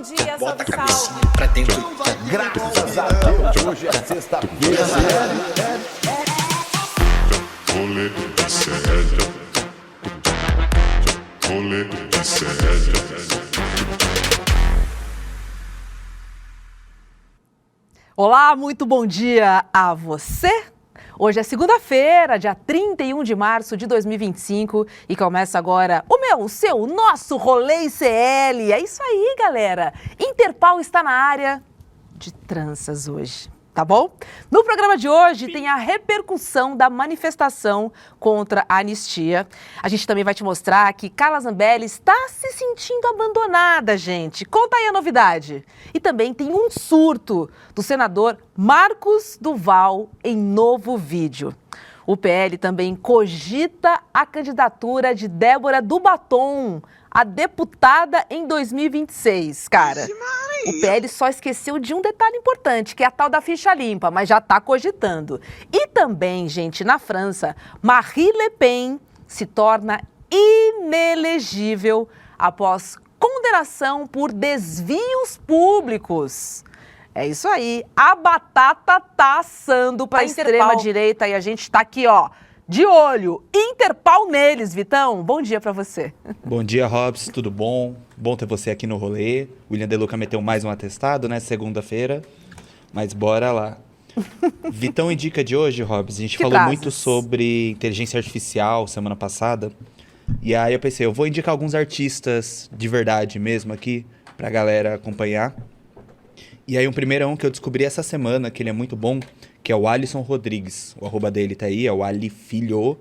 dia, Bota a salve, cabecinha salve. pra dentro. Graças a Deus, hoje é sexta-feira. Rolê de sério. Rolê de sério. Olá, muito bom dia a você. Hoje é segunda-feira, dia 31 de março de 2025 e começa agora o meu, o seu, o nosso Rolê ICL. É isso aí, galera. Interpal está na área de tranças hoje. Tá bom? No programa de hoje tem a repercussão da manifestação contra a anistia. A gente também vai te mostrar que Carla Zambelli está se sentindo abandonada, gente. Conta aí a novidade. E também tem um surto do senador Marcos Duval em novo vídeo. O PL também cogita a candidatura de Débora Dubaton, a deputada em 2026, cara. O PL só esqueceu de um detalhe importante, que é a tal da ficha limpa, mas já está cogitando. E também, gente, na França, Marine Le Pen se torna inelegível após condenação por desvios públicos. É isso aí, a batata tá assando para a extrema-direita e a gente está aqui, ó, de olho, Interpal neles, Vitão. Bom dia para você. Bom dia, Robs, tudo bom? Bom ter você aqui no rolê. William De Luca meteu mais um atestado, né, segunda-feira, mas bora lá. Vitão em dica de hoje, Robs, a gente falou muito sobre inteligência artificial semana passada, e aí eu pensei, eu vou indicar alguns artistas de verdade mesmo aqui pra galera acompanhar. E aí um primeirão que eu descobri essa semana, que ele é muito bom, que é o Alisson Rodrigues. O arroba dele tá aí, é o Ali Filho.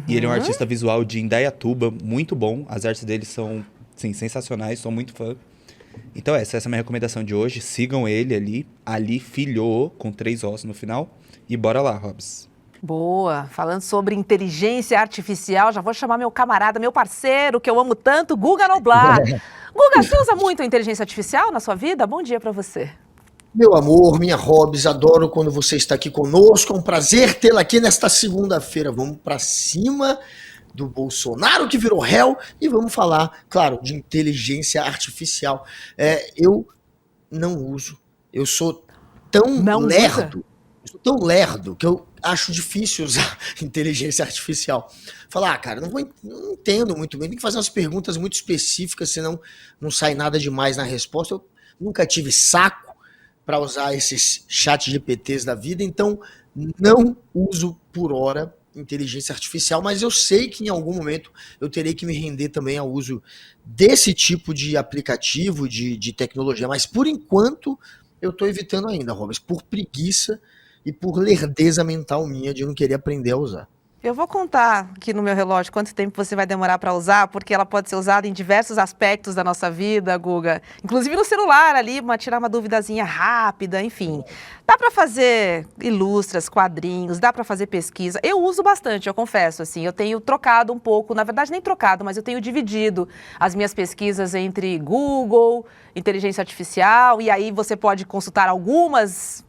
E ele é um artista visual de Indaiatuba, muito bom. As artes dele são, sim, sensacionais, sou muito fã. Então essa é a minha recomendação de hoje. Sigam ele ali, Ali Filho, com 3 Os no final. E bora lá, Robs. Boa, falando sobre inteligência artificial, já vou chamar meu camarada, meu parceiro, que eu amo tanto, Guga Noblar. Guga, você usa muito a inteligência artificial na sua vida? Bom dia pra você. Meu amor, minha Robs, adoro quando você está aqui conosco. É um prazer tê-la aqui nesta segunda-feira. Vamos para cima do Bolsonaro que virou réu e vamos falar, claro, de inteligência artificial. Eu não uso. Eu sou tão lerdo. Eu sou tão lerdo que eu acho difícil usar inteligência artificial. Falar, cara, não entendo muito bem. Tem que fazer umas perguntas muito específicas, senão não sai nada demais na resposta. Eu nunca tive saco para usar esses chat GPTs da vida, então não uso por hora inteligência artificial, mas eu sei que em algum momento eu terei que me render também ao uso desse tipo de aplicativo, de tecnologia, mas por enquanto eu estou evitando ainda, Robert, por preguiça e por lerdeza mental minha de não querer aprender a usar. Eu vou contar aqui no meu relógio quanto tempo você vai demorar para usar, porque ela pode ser usada em diversos aspectos da nossa vida, Guga. Inclusive no celular ali, tirar uma duvidazinha rápida, enfim. Dá para fazer ilustras, quadrinhos, dá para fazer pesquisa. Eu uso bastante, eu confesso, assim. Eu tenho trocado um pouco, na verdade nem trocado, mas eu tenho dividido as minhas pesquisas entre Google, inteligência artificial, e aí você pode consultar alguns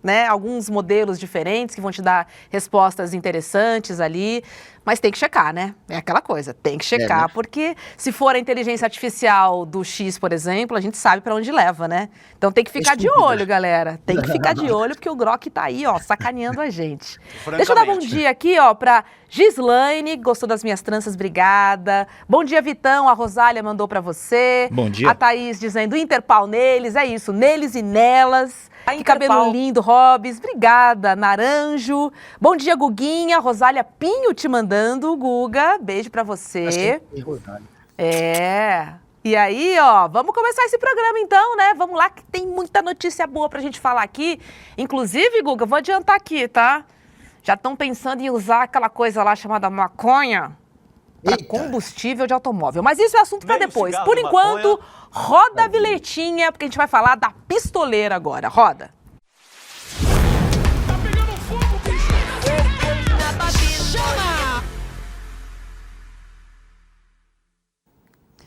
modelos diferentes que vão te dar respostas interessantes ali. Mas tem que checar, né? É aquela coisa, tem que checar, porque se for a inteligência artificial do X, por exemplo, a gente sabe para onde leva, né? Então tem que ficar de olho, galera. Tem que ficar de olho, porque o Grok tá aí, ó, sacaneando a gente. Deixa eu dar bom dia aqui, ó, pra Gislaine, gostou das minhas tranças, obrigada. Bom dia, Vitão, a Rosália mandou para você. Bom dia. A Thaís dizendo Interpal neles, é isso, neles e nelas. Que Interpal. cabelo lindo, Robs. Obrigada, Naranjo. Bom dia, Guguinha. Rosália Pinho te mandando. Guga, beijo pra você. E aí, ó, vamos começar esse programa então, né? Vamos lá que tem muita notícia boa pra gente falar aqui. Inclusive, Guga, vou adiantar aqui, tá? Já estão pensando em usar aquela coisa lá chamada maconha para combustível de automóvel. Mas isso é assunto para depois. Por enquanto, roda a vinhetinha, porque a gente vai falar da pistoleira agora. Roda. Tá pegando fogo,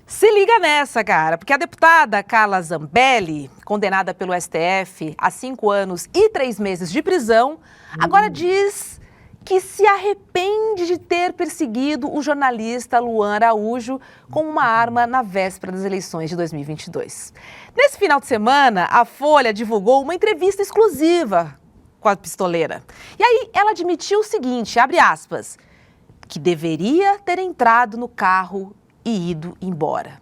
Se liga nessa, cara, porque a deputada Carla Zambelli, condenada pelo STF a 5 anos e 3 meses de prisão, agora diz que se arrepende de ter perseguido o jornalista Luan Araújo com uma arma na véspera das eleições de 2022. Nesse final de semana, a Folha divulgou uma entrevista exclusiva com a pistoleira. E aí ela admitiu o seguinte, abre aspas, que deveria ter entrado no carro e ido embora.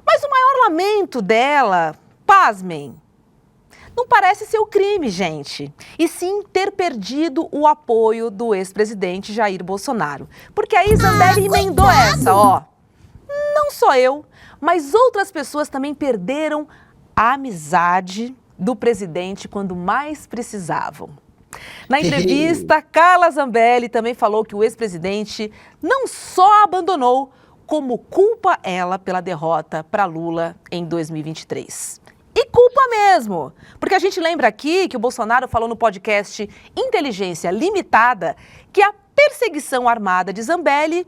Mas o maior lamento dela, pasmem, não parece ser o crime, gente, e sim ter perdido o apoio do ex-presidente Jair Bolsonaro. Porque aí Zambelli emendou essa, ó. Não só eu, mas outras pessoas também perderam a amizade do presidente quando mais precisavam. Na entrevista, Carla Zambelli também falou que o ex-presidente não só abandonou, como culpa ela pela derrota para Lula em 2023. E culpa mesmo, porque a gente lembra aqui que o Bolsonaro falou no podcast Inteligência Limitada que a perseguição armada de Zambelli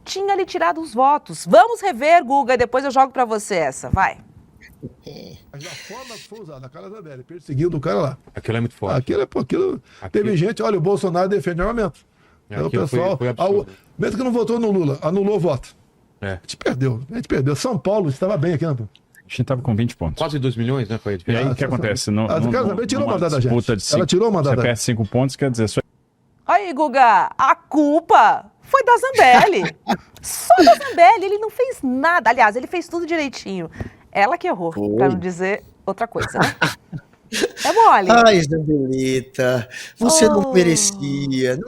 tinha lhe tirado os votos. Vamos rever, Guga, e depois eu jogo para você essa, vai. A forma que foi usada, a Carla Zambelli, perseguindo o cara lá. Aquilo é muito forte. Aquilo. Teve gente, olha, o Bolsonaro defende armamento. Então, o pessoal, foi absurdo. mesmo que não votou no Lula, anulou o voto. É. A gente perdeu. São Paulo estava bem aqui, né? A gente estava com 20 pontos. Quase 2 milhões, né? Foi E aí, o que acontece? A Carla Zambelli tirou o mandato da gente. Ela tirou o mandato da gente. Você perde 5 pontos, quer dizer... Aí, Guga, a culpa foi da Zambelli. Só da Zambelli, ele não fez nada. Aliás, ele fez tudo direitinho. Ela que errou, para não dizer outra coisa, né? É mole. Ai, Zambelita, você não merecia.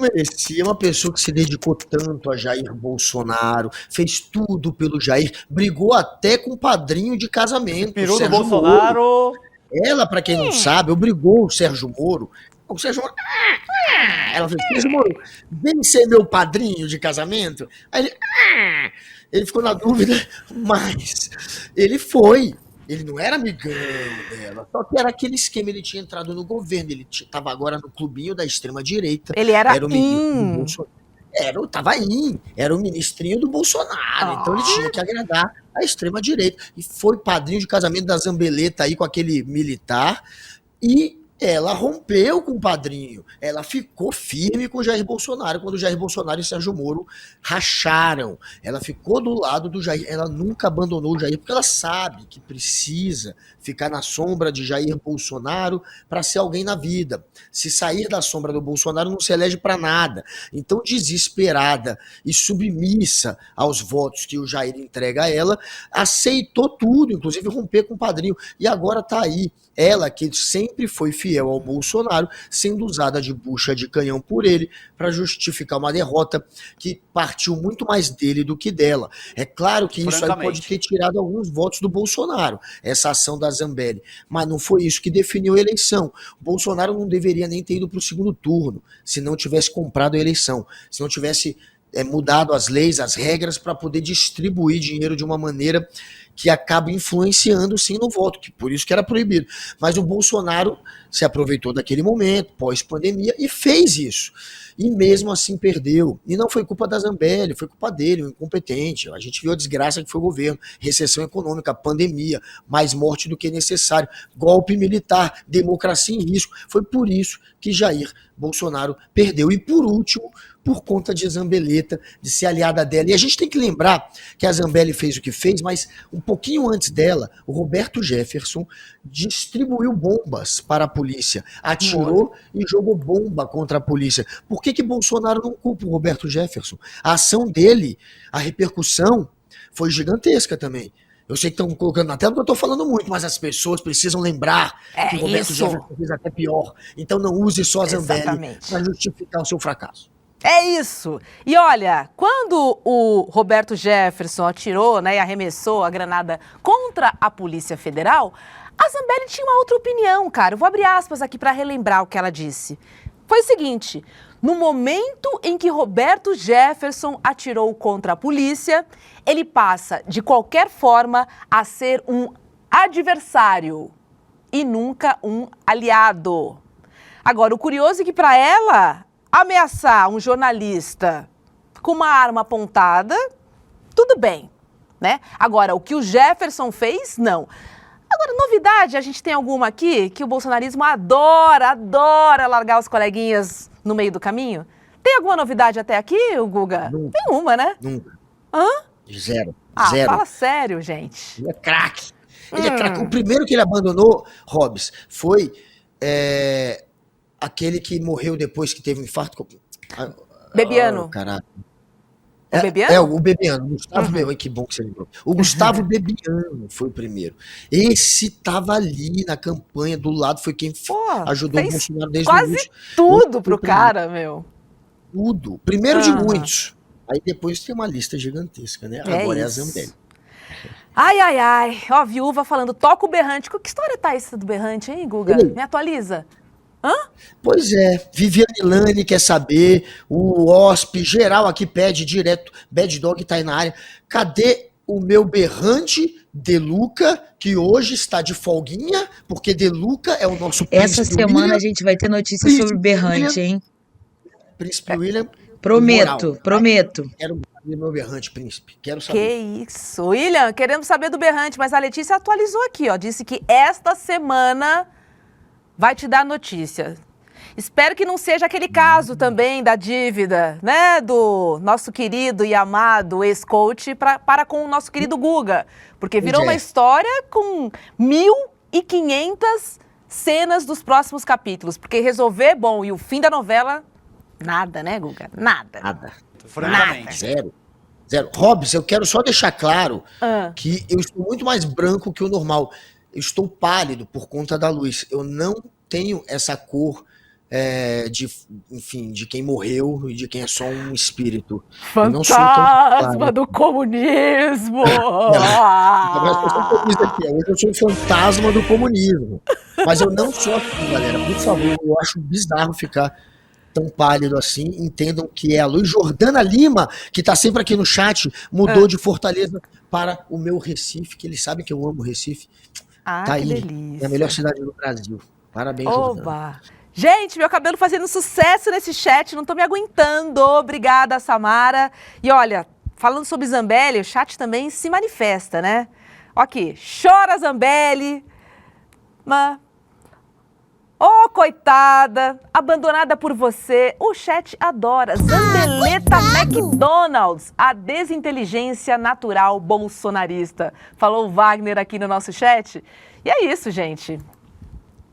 Uma pessoa que se dedicou tanto a Jair Bolsonaro, fez tudo pelo Jair, brigou até com o padrinho de casamento. Inspirou no Bolsonaro. Moro. Ela, pra quem não sabe, obrigou o Sérgio Moro. O Sérgio Moro. Ela fez, Sérgio Moro, vem ser meu padrinho de casamento. Aí ele ficou na dúvida, mas ele foi. Ele não era amigão dela, só que era aquele esquema, ele tinha entrado no governo, ele estava agora no clubinho da extrema-direita. Ele era o ministro do Bolsonaro. Era o ministrinho do Bolsonaro, então ele tinha que agradar a extrema-direita. E foi padrinho de casamento da Zambeleta aí com aquele militar, e ela rompeu com o padrinho, ela ficou firme com o Jair Bolsonaro, quando o Jair Bolsonaro e Sérgio Moro racharam. Ela ficou do lado do Jair, ela nunca abandonou o Jair, porque ela sabe que precisa ficar na sombra de Jair Bolsonaro para ser alguém na vida. Se sair da sombra do Bolsonaro, não se elege para nada. Então, desesperada e submissa aos votos que o Jair entrega a ela, aceitou tudo, inclusive romper com o padrinho. E agora tá aí, ela que sempre foi fiel ao Bolsonaro, sendo usada de bucha de canhão por ele para justificar uma derrota que partiu muito mais dele do que dela. É claro que isso aí pode ter tirado alguns votos do Bolsonaro, essa ação da Zambelli, mas não foi isso que definiu a eleição. O Bolsonaro não deveria nem ter ido para o segundo turno, se não tivesse comprado a eleição, se não tivesse mudado as leis, as regras para poder distribuir dinheiro de uma maneira que acaba influenciando sim no voto, que por isso que era proibido. Mas o Bolsonaro se aproveitou daquele momento, pós-pandemia, e fez isso. E mesmo assim perdeu. E não foi culpa da Zambelli, foi culpa dele, o incompetente. A gente viu a desgraça que foi o governo, recessão econômica, pandemia, mais morte do que necessário, golpe militar, democracia em risco. Foi por isso que Jair Bolsonaro perdeu. E por último, por conta de Zambeleta, de ser aliada dela. E a gente tem que lembrar que a Zambelli fez o que fez, mas um pouquinho antes dela, o Roberto Jefferson distribuiu bombas para a polícia, atirou e jogou bomba contra a polícia. Por que Bolsonaro não culpa o Roberto Jefferson? A ação dele, a repercussão, foi gigantesca também. Eu sei que estão colocando na tela porque eu estou falando muito, mas as pessoas precisam lembrar que o Roberto Jefferson fez até pior. Então não use só a Zambelli para justificar o seu fracasso. É isso. E olha, quando o Roberto Jefferson atirou, né, e arremessou a granada contra a Polícia Federal, a Zambelli tinha uma outra opinião, cara. Eu vou abrir aspas aqui para relembrar o que ela disse. Foi o seguinte: no momento em que Roberto Jefferson atirou contra a polícia, ele passa, de qualquer forma, a ser um adversário e nunca um aliado. Agora, o curioso é que para ela, ameaçar um jornalista com uma arma apontada, tudo bem, né? Agora, o que o Jefferson fez, não. Agora, novidade, a gente tem alguma aqui que o bolsonarismo adora largar os coleguinhas no meio do caminho? Tem alguma novidade até aqui, Guga? Nunca. Nenhuma, né? Nunca. Hã? Zero. Ah, Zero. fala sério, gente. Ele é craque. Ele é craque. O primeiro que ele abandonou, Hobbs, foi aquele que morreu depois que teve um infarto. Bebiano. Caralho. O Bebiano? O Bebiano. Gustavo Bebiano. Que bom que você lembrou. O Gustavo Bebiano foi o primeiro. Esse tava ali na campanha do lado, foi quem ajudou o Bolsonaro desde o início. Quase tudo pro cara, meu. Tudo. Primeiro de muitos. Aí depois tem uma lista gigantesca, né? Agora é a Zambelli. Ai, ai, ai. Ó, viúva falando, toca o berrante. Que história tá essa do berrante, hein, Guga? Me atualiza. Hã? Pois é, Viviane Lani quer saber, o OSP geral aqui pede direto, Bad Dog tá aí na área, cadê o meu berrante Deluca, que hoje está de folguinha, porque Deluca é o nosso Essa semana William. A gente vai ter notícias sobre o berrante, hein? Príncipe William. Prometo. Quero saber meu berrante, príncipe, quero saber. Que isso. William, queremos saber do berrante, mas a Letícia atualizou aqui, ó, disse que esta semana vai te dar notícia. Espero que não seja aquele caso também da dívida, né, do nosso querido e amado ex-coach para com o nosso querido Guga, porque virou uma história com 1.500 cenas dos próximos capítulos, porque resolver, bom, e o fim da novela, nada, né, Guga? Nada. Francamente. Zero. Hobbs, eu quero só deixar claro que eu estou muito mais branco que o normal. Eu estou pálido por conta da luz. Eu não tenho essa cor de quem morreu e de quem é só um espírito. Fantasma do comunismo! Eu sou um fantasma do comunismo. Mas eu não sou assim, galera. Por favor, eu acho bizarro ficar tão pálido assim. Entendam que é a luz. Jordana Lima, que tá sempre aqui no chat, mudou de Fortaleza para o meu Recife, que eles sabem que eu amo Recife. Tá aí, delícia. É a melhor cidade do Brasil. Parabéns, Jordana. Gente, meu cabelo fazendo sucesso nesse chat, não tô me aguentando. Obrigada, Samara. E olha, falando sobre Zambelli, o chat também se manifesta, né? Aqui, chora Zambelli. Oh, coitada, abandonada por você. O chat adora. Zambeleta McDonald's, a desinteligência natural bolsonarista. Falou o Wagner aqui no nosso chat. E é isso, gente.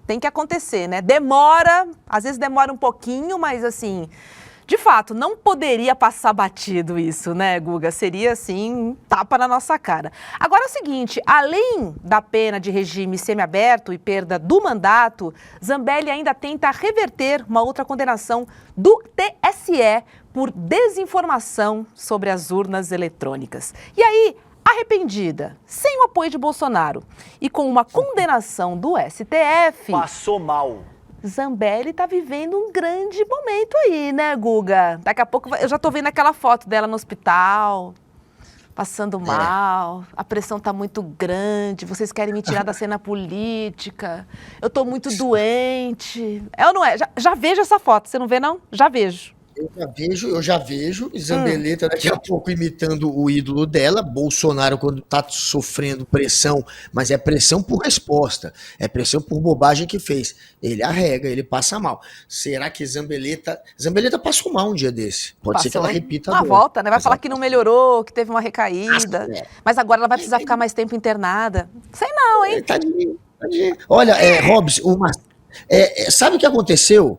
Tem que acontecer, né? Demora, às vezes demora um pouquinho, mas assim, de fato, não poderia passar batido isso, né, Guga? Seria, assim, um tapa na nossa cara. Agora é o seguinte, além da pena de regime semiaberto e perda do mandato, Zambelli ainda tenta reverter uma outra condenação do TSE por desinformação sobre as urnas eletrônicas. E aí, arrependida, sem o apoio de Bolsonaro e com uma condenação do STF... Passou mal. Zambelli tá vivendo um grande momento aí, né, Guga? Daqui a pouco eu já tô vendo aquela foto dela no hospital, passando mal, a pressão tá muito grande, vocês querem me tirar da cena política, eu tô muito doente. É ou não é? Já vejo essa foto, você não vê não? Já vejo. Eu já vejo Zambeleta daqui a pouco imitando o ídolo dela, Bolsonaro, quando tá sofrendo pressão, mas é pressão por resposta, é pressão por bobagem que fez. Ele arrega, ele passa mal. Será que Zambeleta passou mal um dia desse? Pode ser que ela repita uma volta, né? Vai falar que não melhorou, que teve uma recaída, mas agora ela vai precisar ficar mais tempo internada. Sei não, hein? Tadinho. Olha, Hobbs, sabe o que aconteceu?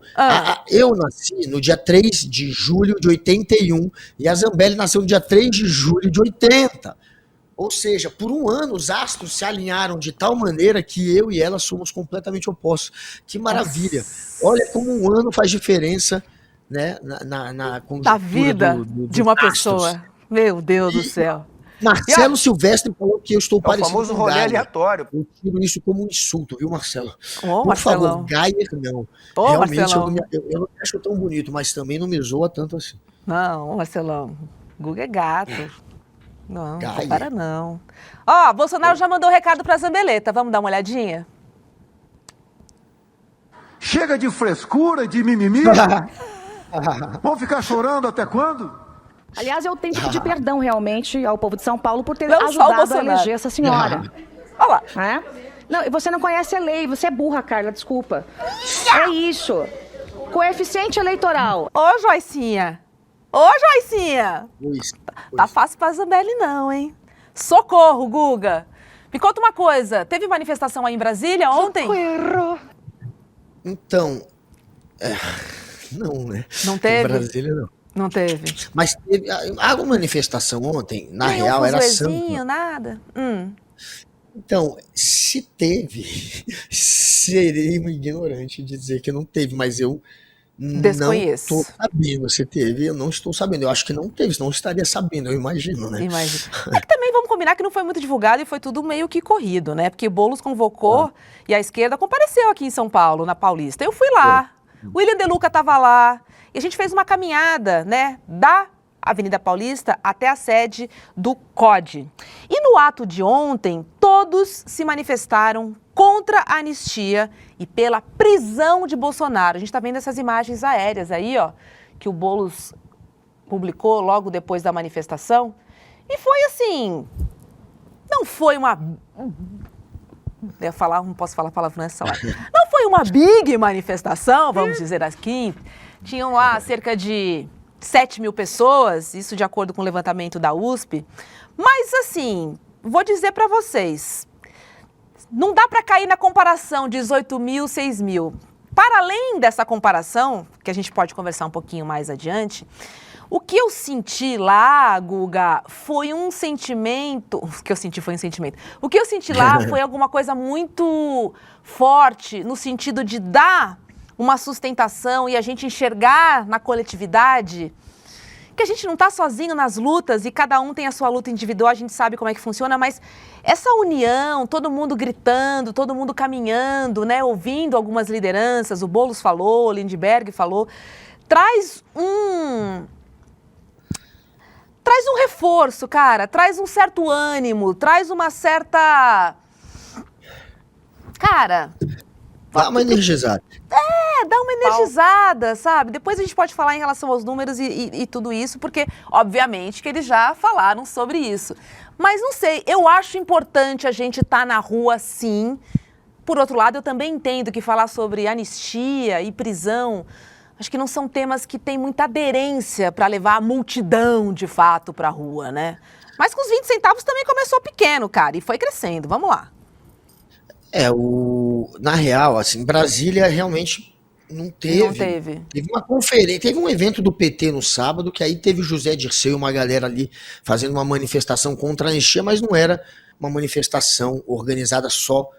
Eu nasci no dia 3 de julho de 81 e a Zambelli nasceu no dia 3 de julho de 80. Ou seja, por um ano os astros se alinharam de tal maneira que eu e ela somos completamente opostos. Que maravilha. Olha como um ano faz diferença, né, na da vida de uma pessoa. Meu Deus do céu. Marcelo Silvestre falou que eu estou parecido com o famoso com rolê Gaia. aleatório. Eu tiro isso como um insulto, viu, Marcelo? Por favor, Gaia não. Realmente Marcelão. eu não acho tão bonito, mas também não me zoa tanto assim. Não, Marcelão, Guga é gato. Não, Gaia. compara não. Ó, Bolsonaro já mandou recado pra Zambeleta, vamos dar uma olhadinha? Chega de frescura, de mimimi. Vão ficar chorando até quando? Aliás, eu tenho que pedir perdão realmente ao povo de São Paulo por ter ajudado a eleger essa senhora. Olha lá. Não, você não conhece a lei, você é burra, Carla, desculpa. É isso. Coeficiente eleitoral. Ô, Joicinha! Ô, Joicinha! Tá fácil pra Zambelli não, hein? Socorro, Guga! Me conta uma coisa, teve manifestação aí em Brasília ontem? Socorro. Então, não, né? Não teve? Em Brasília, não. Não teve. Mas teve a manifestação ontem, na real, era samba. Nada? Então, se teve, serei um ignorante de dizer que não teve, mas eu desconheço. não estou sabendo se teve, eu não estou sabendo. Eu acho que não teve, senão eu estaria sabendo, eu imagino, né? Imagino. É que também vamos combinar que não foi muito divulgado e foi tudo meio que corrido, né? Porque Boulos convocou e a esquerda compareceu aqui em São Paulo, na Paulista. Eu fui lá, o William De Luca estava lá, e a gente fez uma caminhada, né, da Avenida Paulista até a sede do CODE. E no ato de ontem, todos se manifestaram contra a anistia e pela prisão de Bolsonaro. A gente está vendo essas imagens aéreas aí, ó, que o Boulos publicou logo depois da manifestação. E foi assim, não foi uma... não posso falar palavrão nessa hora. Não foi uma big manifestação, vamos dizer assim. Tinham lá cerca de 7 mil pessoas, isso de acordo com o levantamento da USP. Mas, assim, vou dizer para vocês, não dá para cair na comparação 18 mil, 6 mil. Para além dessa comparação, que a gente pode conversar um pouquinho mais adiante, o que eu senti lá, Guga, foi um sentimento... O que eu senti foi um sentimento. O que eu senti lá foi alguma coisa muito forte, no sentido de dar uma sustentação e a gente enxergar na coletividade que a gente não está sozinho nas lutas e cada um tem a sua luta individual, a gente sabe como é que funciona, mas essa união, todo mundo gritando, todo mundo caminhando, né, ouvindo algumas lideranças, o Boulos falou, o Lindbergh falou, traz um reforço, cara, traz um certo ânimo, traz uma certa... Cara... Dá uma energizada. Dá uma energizada, sabe? Depois a gente pode falar em relação aos números e tudo isso, porque, obviamente, que eles já falaram sobre isso. Mas não sei, eu acho importante a gente estar na rua, sim. Por outro lado, eu também entendo que falar sobre anistia e prisão, acho que não são temas que têm muita aderência para levar a multidão, de fato, para a rua, né? Mas com os 20 centavos também começou pequeno, cara, e foi crescendo. Vamos lá. Na real, assim, Brasília realmente não teve. Não teve. Teve uma conferência, teve um evento do PT no sábado, que aí teve José Dirceu e uma galera ali fazendo uma manifestação contra a anistia, mas não era uma manifestação organizada só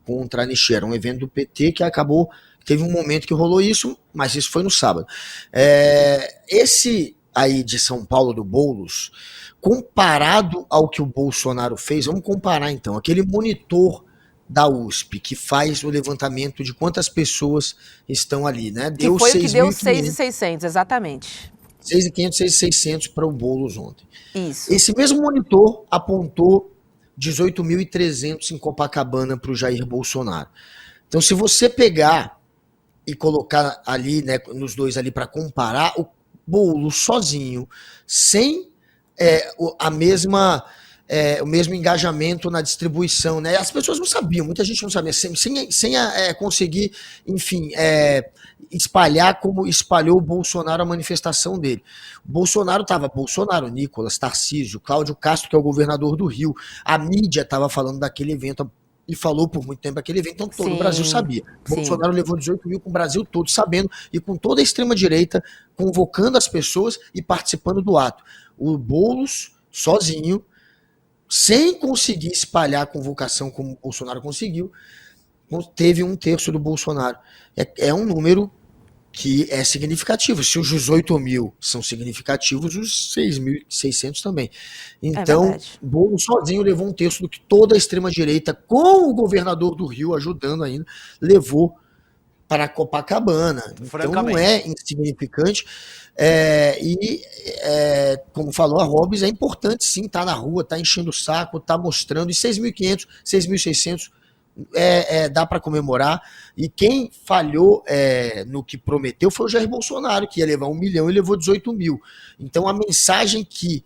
contra a anistia, era um evento do PT que acabou, teve um momento que rolou isso, mas isso foi no sábado. Esse aí de São Paulo do Boulos, comparado ao que o Bolsonaro fez, vamos comparar então, aquele monitor da USP, que faz o levantamento de quantas pessoas estão ali, né? Que foi o que deu 6.600, exatamente. 6.500, 6.600 para o Boulos ontem. Isso. Esse mesmo monitor apontou 18.300 em Copacabana para o Jair Bolsonaro. Então, se você pegar e colocar ali, né, nos dois ali para comparar, o Boulos sozinho, sem a mesma... o mesmo engajamento na distribuição, né? As pessoas não sabiam, muita gente não sabia, sem conseguir, enfim, espalhar como espalhou o Bolsonaro a manifestação dele. O Bolsonaro estava, Nicolas, Tarcísio, Cláudio Castro, que é o governador do Rio, a mídia estava falando daquele evento e falou por muito tempo daquele evento, então todo o Brasil sabia. O Bolsonaro levou 18 mil com o Brasil todo sabendo e com toda a extrema-direita convocando as pessoas e participando do ato. O Boulos, sozinho, sem conseguir espalhar a convocação como o Bolsonaro conseguiu, teve 1/3 do Bolsonaro. É um número que é significativo. Se os 18 mil são significativos, os 6.600 também. Então, Boulos sozinho levou 1/3 do que toda a extrema-direita, com o governador do Rio ajudando ainda, levou para Copacabana. Então não é insignificante. Como falou a Hobbs, é importante sim estar na rua, estar enchendo o saco, estar mostrando. E 6.500, 6.600 dá para comemorar. E quem falhou no que prometeu foi o Jair Bolsonaro, que ia levar 1 milhão e levou 18 mil. Então a mensagem que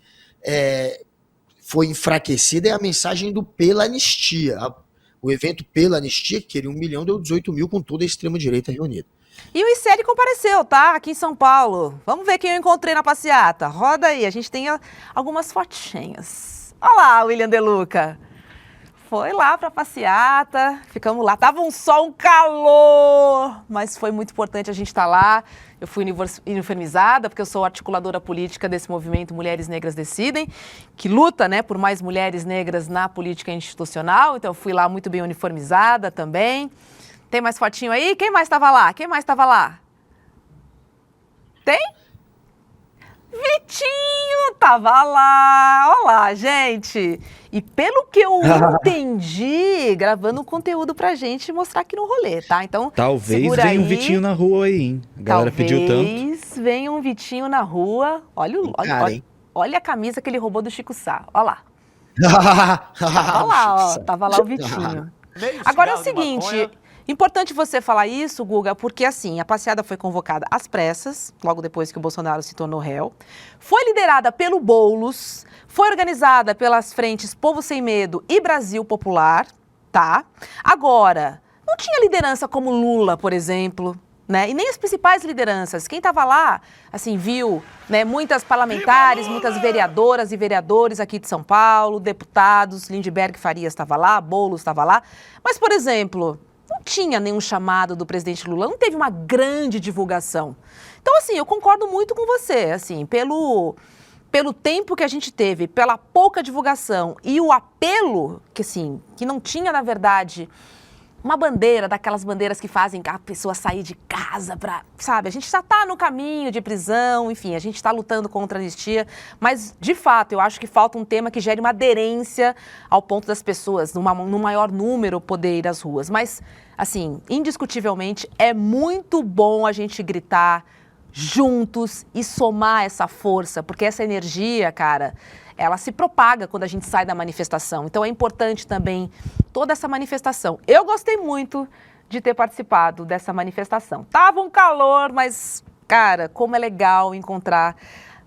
foi enfraquecida é a mensagem do pela anistia. O evento pela anistia, que queria 1 milhão, deu 18 mil com toda a extrema-direita reunida. E o ICL compareceu, tá? Aqui em São Paulo. Vamos ver quem eu encontrei na passeata. Roda aí, a gente tem algumas fotinhas. Olha lá, William De Luca. Foi lá pra passeata, ficamos lá. Tava um sol, um calor, mas foi muito importante a gente estar lá. Eu fui uniformizada, porque eu sou articuladora política desse movimento Mulheres Negras Decidem, que luta, né, por mais mulheres negras na política institucional. Então eu fui lá muito bem uniformizada também. Tem mais fotinho aí? Quem mais estava lá? Quem mais estava lá? Tem? Vitinho tava lá. Olha lá, gente. E pelo que eu entendi, gravando conteúdo pra gente mostrar aqui no rolê, tá? Então, talvez venha um Vitinho na rua aí, hein? A galera pediu tanto. Talvez venha um Vitinho na rua. Olha a camisa que ele roubou do Chico Sá. Olha lá. Olha lá, ó. Tava lá o Vitinho. Agora é o seguinte... Importante você falar isso, Guga, porque assim, a passeada foi convocada às pressas, logo depois que o Bolsonaro se tornou réu, foi liderada pelo Boulos, foi organizada pelas frentes Povo Sem Medo e Brasil Popular, tá? Agora, não tinha liderança como Lula, por exemplo, né? E nem as principais lideranças. Quem estava lá, assim, viu, né, muitas parlamentares, muitas vereadoras e vereadores aqui de São Paulo, deputados, Lindbergh Farias estava lá, Boulos estava lá, mas, por exemplo... Não tinha nenhum chamado do presidente Lula, não teve uma grande divulgação. Então, assim, eu concordo muito com você, assim, pelo tempo que a gente teve, pela pouca divulgação e o apelo, que assim, que não tinha, na verdade, uma bandeira, daquelas bandeiras que fazem a pessoa sair de casa pra, sabe, a gente já tá no caminho de prisão, enfim, a gente tá lutando contra a anistia, mas, de fato, eu acho que falta um tema que gere uma aderência ao ponto das pessoas, no maior número, poder ir às ruas. Mas, assim, indiscutivelmente, é muito bom a gente gritar juntos e somar essa força, porque essa energia, cara, ela se propaga quando a gente sai da manifestação. Então é importante também toda essa manifestação. Eu gostei muito de ter participado dessa manifestação. Tava um calor, mas, cara, como é legal encontrar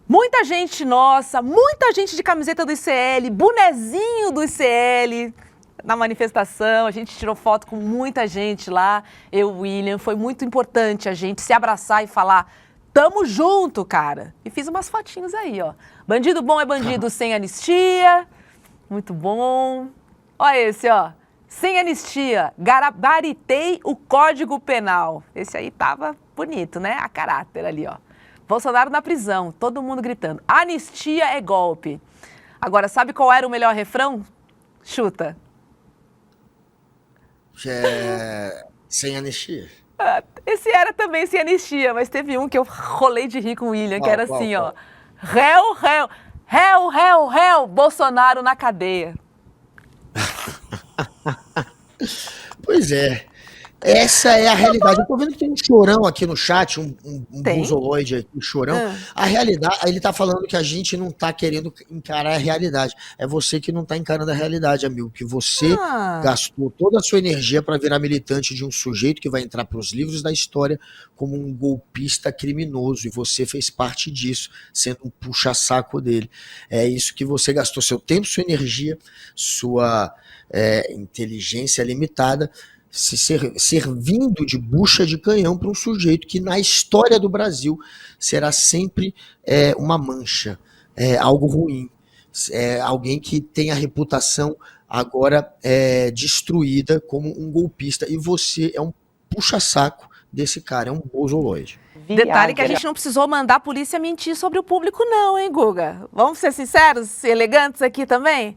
muita gente nossa, muita gente de camiseta do ICL, bonezinho do ICL na manifestação. A gente tirou foto com muita gente lá, eu e o William. Foi muito importante a gente se abraçar e falar: tamo junto, cara. E fiz umas fotinhos aí, ó. Bandido bom é bandido sem anistia. Muito bom. Olha esse, ó. Sem anistia, gabaritei o Código Penal. Esse aí tava bonito, né? A caráter ali, ó. Bolsonaro na prisão, todo mundo gritando: anistia é golpe. Agora, sabe qual era o melhor refrão? Chuta. Sem anistia. Esse era também sem anistia, mas teve um que eu rolei de rir com o William, que era assim, ó. Réu, réu, réu, réu, réu, Bolsonaro na cadeia. Pois é. Essa é a realidade. Eu tô vendo que tem um chorão aqui no chat, um buzoloide aqui, um chorão. A realidade, ele tá falando que a gente não tá querendo encarar a realidade. É você que não tá encarando a realidade, amigo. Que você gastou toda a sua energia para virar militante de um sujeito que vai entrar pros livros da história como um golpista criminoso. E você fez parte disso, sendo um puxa-saco dele. É isso que você gastou seu tempo, sua energia, sua inteligência limitada, servindo de bucha de canhão para um sujeito que na história do Brasil será sempre uma mancha, algo ruim, alguém que tem a reputação agora destruída como um golpista, e você é um puxa-saco desse cara, é um bozoloide. Detalhe que a gente não precisou mandar a polícia mentir sobre o público não, hein, Guga? Vamos ser sinceros, elegantes aqui também?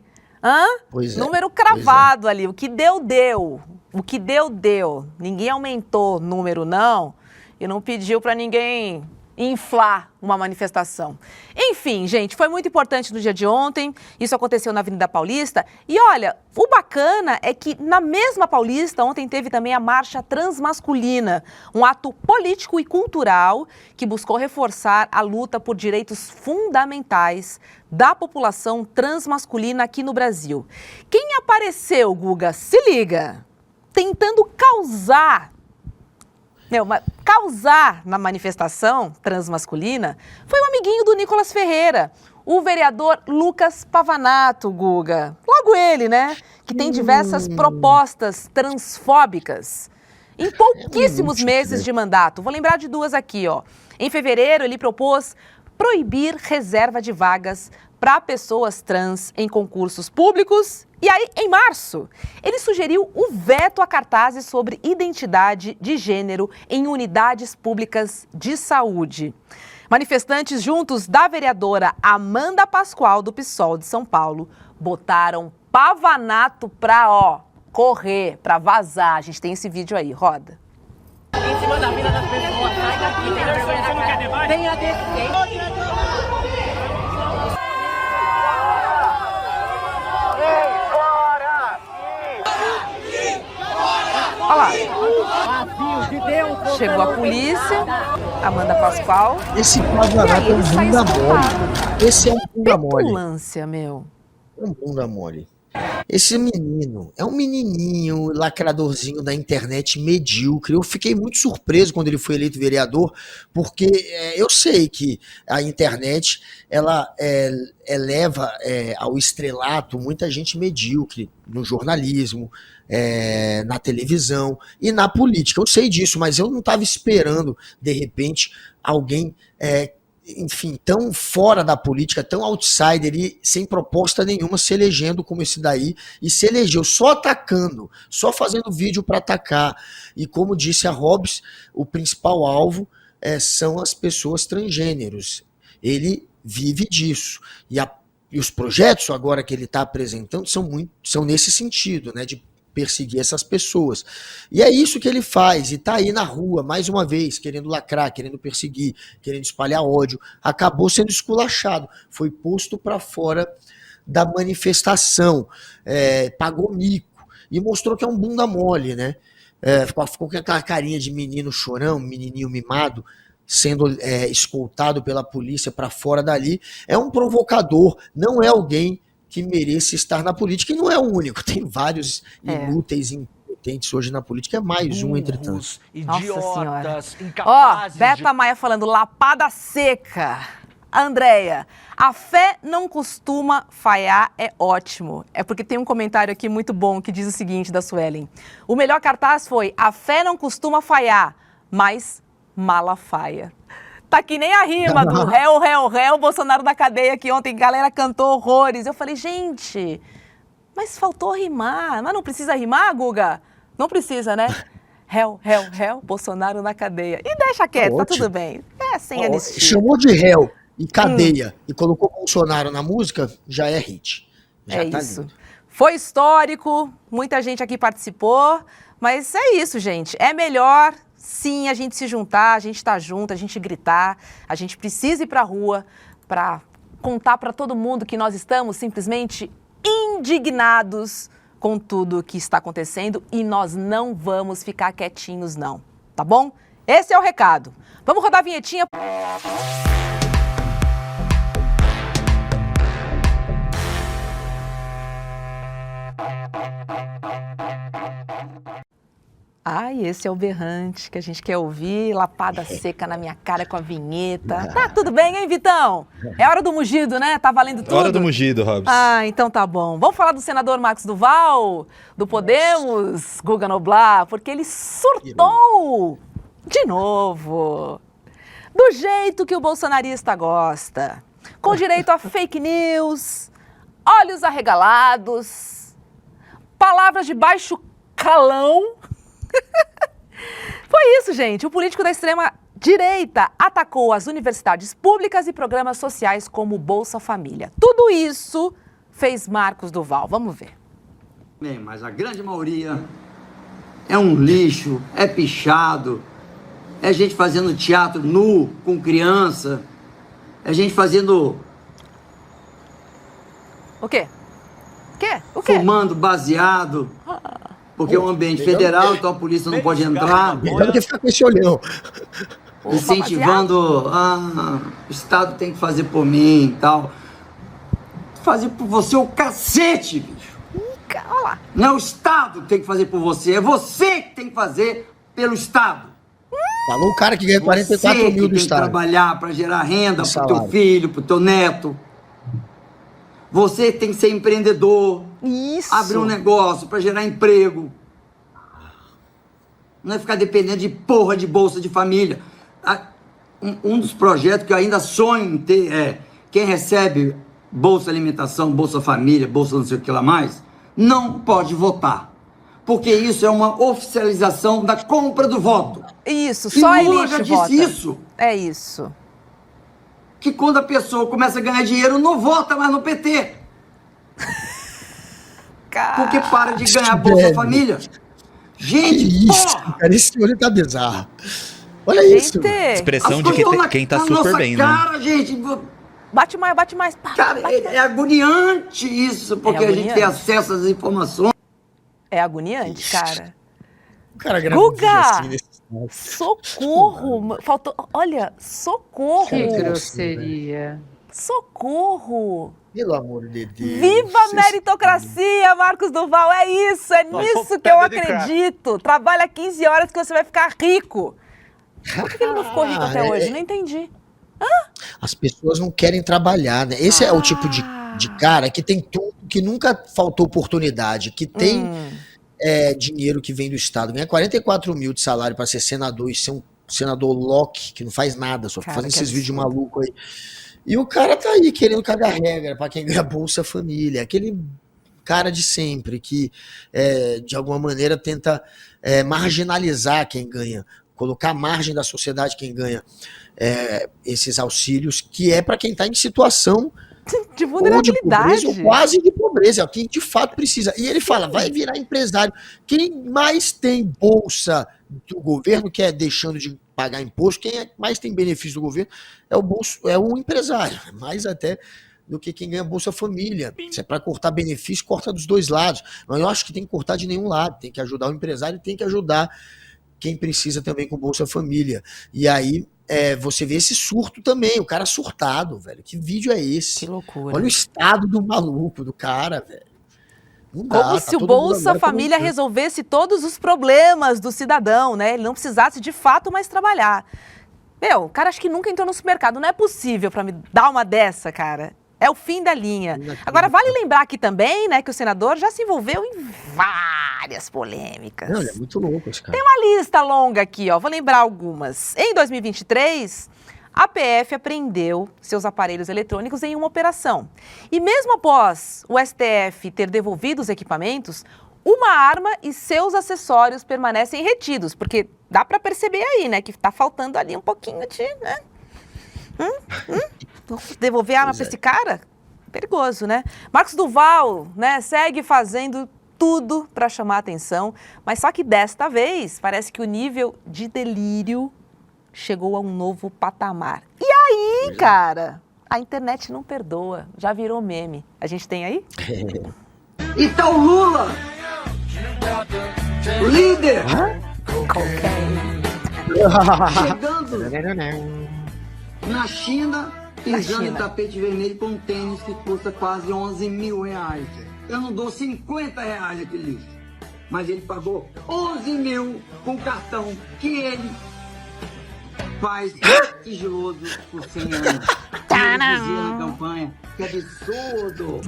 Pois é, número cravado ali, o que deu, deu. O que deu, deu. Ninguém aumentou o número, não, e não pediu para ninguém inflar uma manifestação. Enfim, gente, foi muito importante no dia de ontem. Isso aconteceu na Avenida Paulista. E olha, o bacana é que na mesma Paulista, ontem teve também a Marcha Transmasculina, um ato político e cultural que buscou reforçar a luta por direitos fundamentais da população transmasculina aqui no Brasil. Quem apareceu, Guga? Se liga! Tentando causar na manifestação transmasculina foi um amiguinho do Nicolas Ferreira, o vereador Lucas Pavanato, Guga. Logo ele, né? Que tem diversas propostas transfóbicas. em pouquíssimos meses de mandato. Vou lembrar de duas aqui, ó. Em fevereiro, ele propôs proibir reserva de vagas para pessoas trans em concursos públicos. E aí, em março, ele sugeriu o veto a cartazes sobre identidade de gênero em unidades públicas de saúde. Manifestantes juntos da vereadora Amanda Pascoal, do PSOL de São Paulo, botaram pavanato pra, correr, pra vazar. A gente tem esse vídeo aí, roda. Em cima da vida das pessoas, sai daqui, tem vergonha na cara. Venha descer. Olha lá. Chegou a polícia, Amanda Pascoal. Esse pavanato é um bunda mole. Esse é um bunda mole. Petulância, meu. É um bunda mole. Esse menino é um menininho lacradorzinho da internet medíocre. Eu fiquei muito surpreso quando ele foi eleito vereador, porque eu sei que a internet ela eleva ao estrelato muita gente medíocre no jornalismo, na televisão e na política. Eu sei disso, mas eu não estava esperando, de repente, alguém enfim, tão fora da política, tão outsider e sem proposta nenhuma, se elegendo como esse daí, e se elegeu só atacando, só fazendo vídeo para atacar. E como disse a Hobbs, o principal alvo são as pessoas transgêneros. Ele vive disso. E os projetos agora que ele está apresentando são nesse sentido, né, de perseguir essas pessoas. E é isso que ele faz, e tá aí na rua, mais uma vez, querendo lacrar, querendo perseguir, querendo espalhar ódio. Acabou sendo esculachado, foi posto para fora da manifestação, pagou mico, e mostrou que é um bunda mole, né? Ficou com aquela carinha de menino chorão, menininho mimado, sendo escoltado pela polícia para fora dali. É um provocador, não é alguém que mereça estar na política, e não é o único, tem vários inúteis, incompetentes hoje na política, é mais um entre tantos. Nossa Senhora. Beta Maia falando, lapada seca. Andréia, a fé não costuma falhar, é ótimo. É porque tem um comentário aqui muito bom que diz o seguinte, da Suelen. O melhor cartaz foi, a fé não costuma falhar, mas Malafaia. Tá que nem a rima do réu, Bolsonaro na cadeia, que ontem a galera cantou horrores. Eu falei, gente, mas faltou rimar. Mas não precisa rimar, Guga? Não precisa, né? Réu, Bolsonaro na cadeia. E deixa quieto, tá tudo bem. Sem anistia. Chamou de réu e cadeia e colocou Bolsonaro na música, já é hit. Já tá isso. Lindo. Foi histórico, muita gente aqui participou, mas é isso, gente. É melhor... Sim, a gente se juntar, a gente estar junto, a gente gritar, a gente precisa ir para a rua para contar para todo mundo que nós estamos simplesmente indignados com tudo que está acontecendo e nós não vamos ficar quietinhos não, tá bom? Esse é o recado. Vamos rodar a vinhetinha. Ai, esse é o berrante que a gente quer ouvir, lapada seca na minha cara com a vinheta. Tá tudo bem, hein, Vitão? É hora do mugido, né? Tá valendo tudo? Hora do mugido, Robson. Ah, então tá bom. Vamos falar do senador Marcos Duval, do Podemos, Guga Noblar, porque ele surtou de novo. Do jeito que o bolsonarista gosta. Com direito a fake news, olhos arregalados, palavras de baixo calão. Foi isso, gente. O político da extrema-direita atacou as universidades públicas e programas sociais como Bolsa Família. Tudo isso fez Marcos Duval. Vamos ver. Bem, mas a grande maioria é um lixo, é pichado, é gente fazendo teatro nu com criança, é gente fazendo... O quê? O quê? Fumando baseado. Porque é um ambiente federal, então a polícia não pode entrar. Melhor que ficar com esse olhão. Incentivando, o Estado tem que fazer por mim e tal. Fazer por você o cacete, bicho. Olha lá. Não é o Estado que tem que fazer por você, é você que tem que fazer pelo Estado. Falou o cara que ganha 44 mil do Estado. Você tem que trabalhar para gerar renda pro teu filho, pro teu neto. Você tem que ser empreendedor. Isso. Abrir um negócio para gerar emprego. Não é ficar dependendo de porra de Bolsa de Família. Um dos projetos que eu ainda sonho em ter é quem recebe Bolsa Alimentação, Bolsa Família, Bolsa não sei o que lá mais, não pode votar. Porque isso é uma oficialização da compra do voto. Isso, só a Lula elite já disse vota. isso. É isso. Que quando a pessoa começa a ganhar dinheiro, não vota mais no PT. Porque para de ganhar Bolsa Família. Gente, isso, cara, esse olho tá bizarro. Olha isso. Expressão de quem tá super bem, cara, né? Gente, bate mais, bate mais. Cara, é agoniante isso, porque a gente tem acesso às informações. É agoniante, cara. O cara grava um vídeo Guga! assim nesse... Socorro! Faltou. Olha, socorro! Que grosseria. Socorro! Pelo amor de Deus. Viva a meritocracia, Marcos Duval! É isso, é nisso que eu acredito. Trabalha 15 horas que você vai ficar rico. Por que ele não ficou rico até hoje? Não entendi. As pessoas não querem trabalhar, né? Esse é o tipo de cara que tem tudo, que nunca faltou oportunidade, que tem dinheiro que vem do Estado. Ganha 44 mil de salário para ser senador e ser um senador Loki, que não faz nada, só fazendo esses vídeos malucos aí. E o cara tá aí querendo cagar regra para quem ganha Bolsa Família. Aquele cara de sempre que, de alguma maneira, tenta marginalizar quem ganha, colocar à margem da sociedade quem ganha esses auxílios, que é para quem está em situação de vulnerabilidade, ou de pobreza, ou quase de pobreza, quem de fato precisa. E ele fala, vai virar empresário. Quem mais tem bolsa do governo, que é deixando de pagar imposto, quem mais tem benefício do governo é o empresário, mais até do que quem ganha Bolsa Família. Se é para cortar benefício, corta dos dois lados. Mas eu acho que tem que cortar de nenhum lado, tem que ajudar o empresário e tem que ajudar quem precisa também com Bolsa Família. E aí você vê esse surto também, o cara surtado, velho. Que vídeo é esse? Que loucura. Olha o estado do maluco, do cara, velho. Não dá, como se o Bolsa Família resolvesse todos os problemas do cidadão, né? Ele não precisasse de fato mais trabalhar. Meu, o cara acho que nunca entrou no supermercado. Não é possível pra me dar uma dessa, cara. É o fim da linha. Agora, vale lembrar aqui também, né, que o senador já se envolveu em várias polêmicas. Não, ele é muito louco esse cara. Tem uma lista longa aqui, ó. Vou lembrar algumas. Em 2023, a PF apreendeu seus aparelhos eletrônicos em uma operação. E mesmo após o STF ter devolvido os equipamentos, uma arma e seus acessórios permanecem retidos, porque dá pra perceber aí, né, que tá faltando ali um pouquinho de, né? Devolver a arma pra esse cara? Perigoso, né? Marcos Duval, né, segue fazendo tudo para chamar a atenção, mas só que desta vez parece que o nível de delírio chegou a um novo patamar. E aí, cara, a internet não perdoa, já virou meme. A gente tem aí? E tá o Lula, o líder, chegando na China, pisando em tapete vermelho com um tênis que custa quase 11 mil reais. Eu não dou 50 reais aquele lixo. Mas ele pagou 11 mil com cartão que ele faz sigiloso por 100 anos. Ele dizia na campanha. Que absurdo.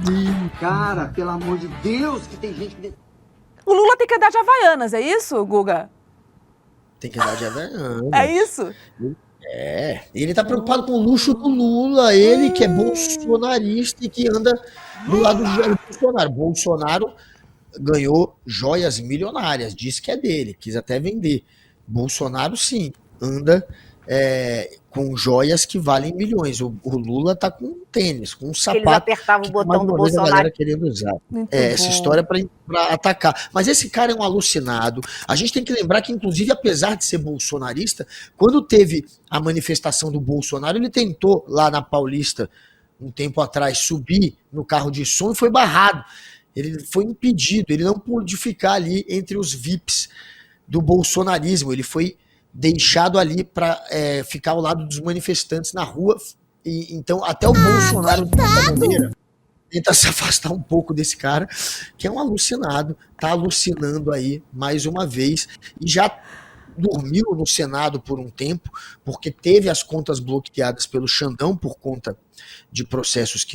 Cara, pelo amor de Deus, que tem gente que... O Lula tem que andar de Havaianas, é isso, Guga? Tem que andar de Havaianas. É isso? Ele tá preocupado com o luxo do Lula, ele que é bolsonarista e que anda do lado do Bolsonaro. Bolsonaro ganhou joias milionárias, disse que é dele, quis até vender. Bolsonaro, sim, anda com joias que valem milhões. O Lula tá com um tênis, com um sapato. Eles apertavam o botão do Bolsonaro. A galera querendo usar. Essa história é pra atacar. Mas esse cara é um alucinado. A gente tem que lembrar que, inclusive, apesar de ser bolsonarista, quando teve a manifestação do Bolsonaro, ele tentou, lá na Paulista, um tempo atrás, subir no carro de som e foi barrado. Ele foi impedido, ele não pôde ficar ali entre os VIPs do bolsonarismo. Ele foi deixado ali para ficar ao lado dos manifestantes na rua. E, então, até o Bolsonaro tenta se afastar um pouco desse cara, que é um alucinado, tá alucinando aí mais uma vez, e já dormiu no Senado por um tempo, porque teve as contas bloqueadas pelo Xandão por conta de processos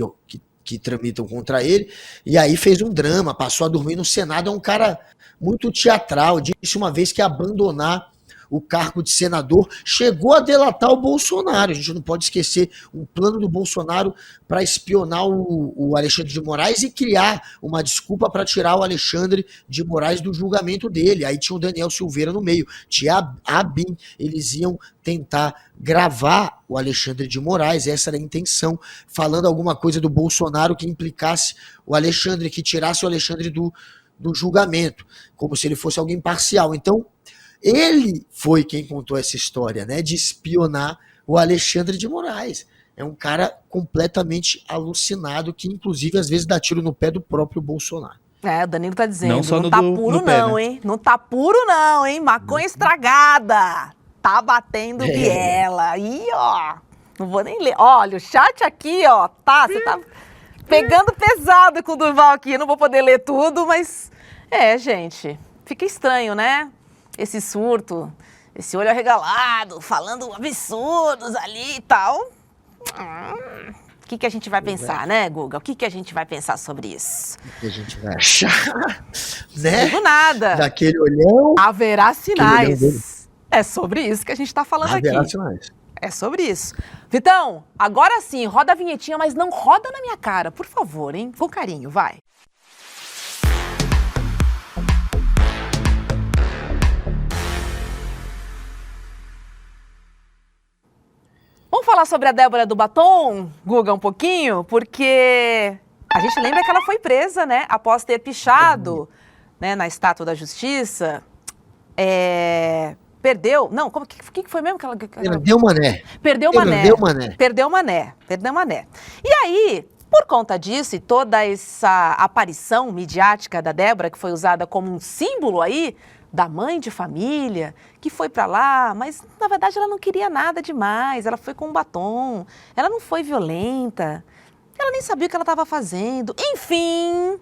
que tramitam contra ele, e aí fez um drama, passou a dormir no Senado. É um cara muito teatral. Disse uma vez que ia abandonar o cargo de senador, chegou a delatar o Bolsonaro. A gente não pode esquecer o plano do Bolsonaro para espionar o Alexandre de Moraes e criar uma desculpa para tirar o Alexandre de Moraes do julgamento dele. Aí tinha o Daniel Silveira no meio, tinha a BIM, eles iam tentar gravar o Alexandre de Moraes, essa era a intenção, falando alguma coisa do Bolsonaro que implicasse o Alexandre, que tirasse o Alexandre do julgamento, como se ele fosse alguém parcial. Então, ele foi quem contou essa história, né, de espionar o Alexandre de Moraes. É um cara completamente alucinado, que inclusive às vezes dá tiro no pé do próprio Bolsonaro. O Danilo tá dizendo, não tá puro não, né? hein? Não tá puro não, hein? Maconha estragada. Tá batendo biela. Ih, ó. Não vou nem ler. Olha, o chat aqui, ó, você tá pegando pesado com o Durval aqui. Eu não vou poder ler tudo, mas... gente, fica estranho, né? Esse surto, esse olho arregalado, falando absurdos ali e tal. O que a gente vai pensar, né, Guga? O que a gente vai pensar sobre isso? O que a gente vai achar, né? Digo nada. Daquele olhão. Haverá sinais. É sobre isso que a gente tá falando aqui. Haverá sinais. É sobre isso. Vitão, agora sim, roda a vinhetinha, mas não roda na minha cara, por favor, hein? Com carinho, vai. Vamos falar sobre a Débora do Batom, Guga, um pouquinho? Porque a gente lembra que ela foi presa, né? Após ter pichado, né, na Estátua da Justiça. Perdeu. Não, o que foi mesmo que ela. Perdeu Mané. Perdeu Mané. E aí, por conta disso e toda essa aparição midiática da Débora, que foi usada como um símbolo aí da mãe de família, que foi pra lá, mas na verdade ela não queria nada demais, ela foi com um batom, ela não foi violenta, ela nem sabia o que ela estava fazendo. Enfim,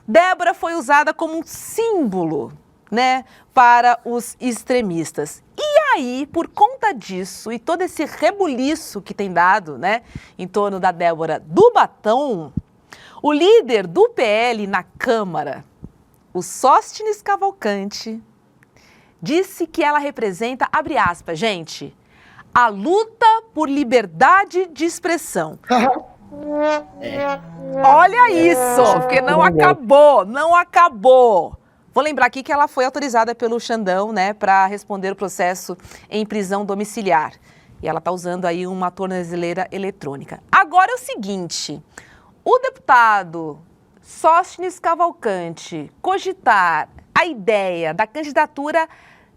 Débora foi usada como um símbolo, né, para os extremistas. E aí, por conta disso e todo esse rebuliço que tem dado, né, em torno da Débora do Batom, o líder do PL na Câmara, o Sóstenes Cavalcante, disse que ela representa, abre aspas, gente, a luta por liberdade de expressão. Olha isso, porque não acabou. Vou lembrar aqui que ela foi autorizada pelo Xandão, né, para responder o processo em prisão domiciliar. E ela está usando aí uma tornozeleira eletrônica. Agora é o seguinte, o deputado Sóstenes Cavalcante cogitar a ideia da candidatura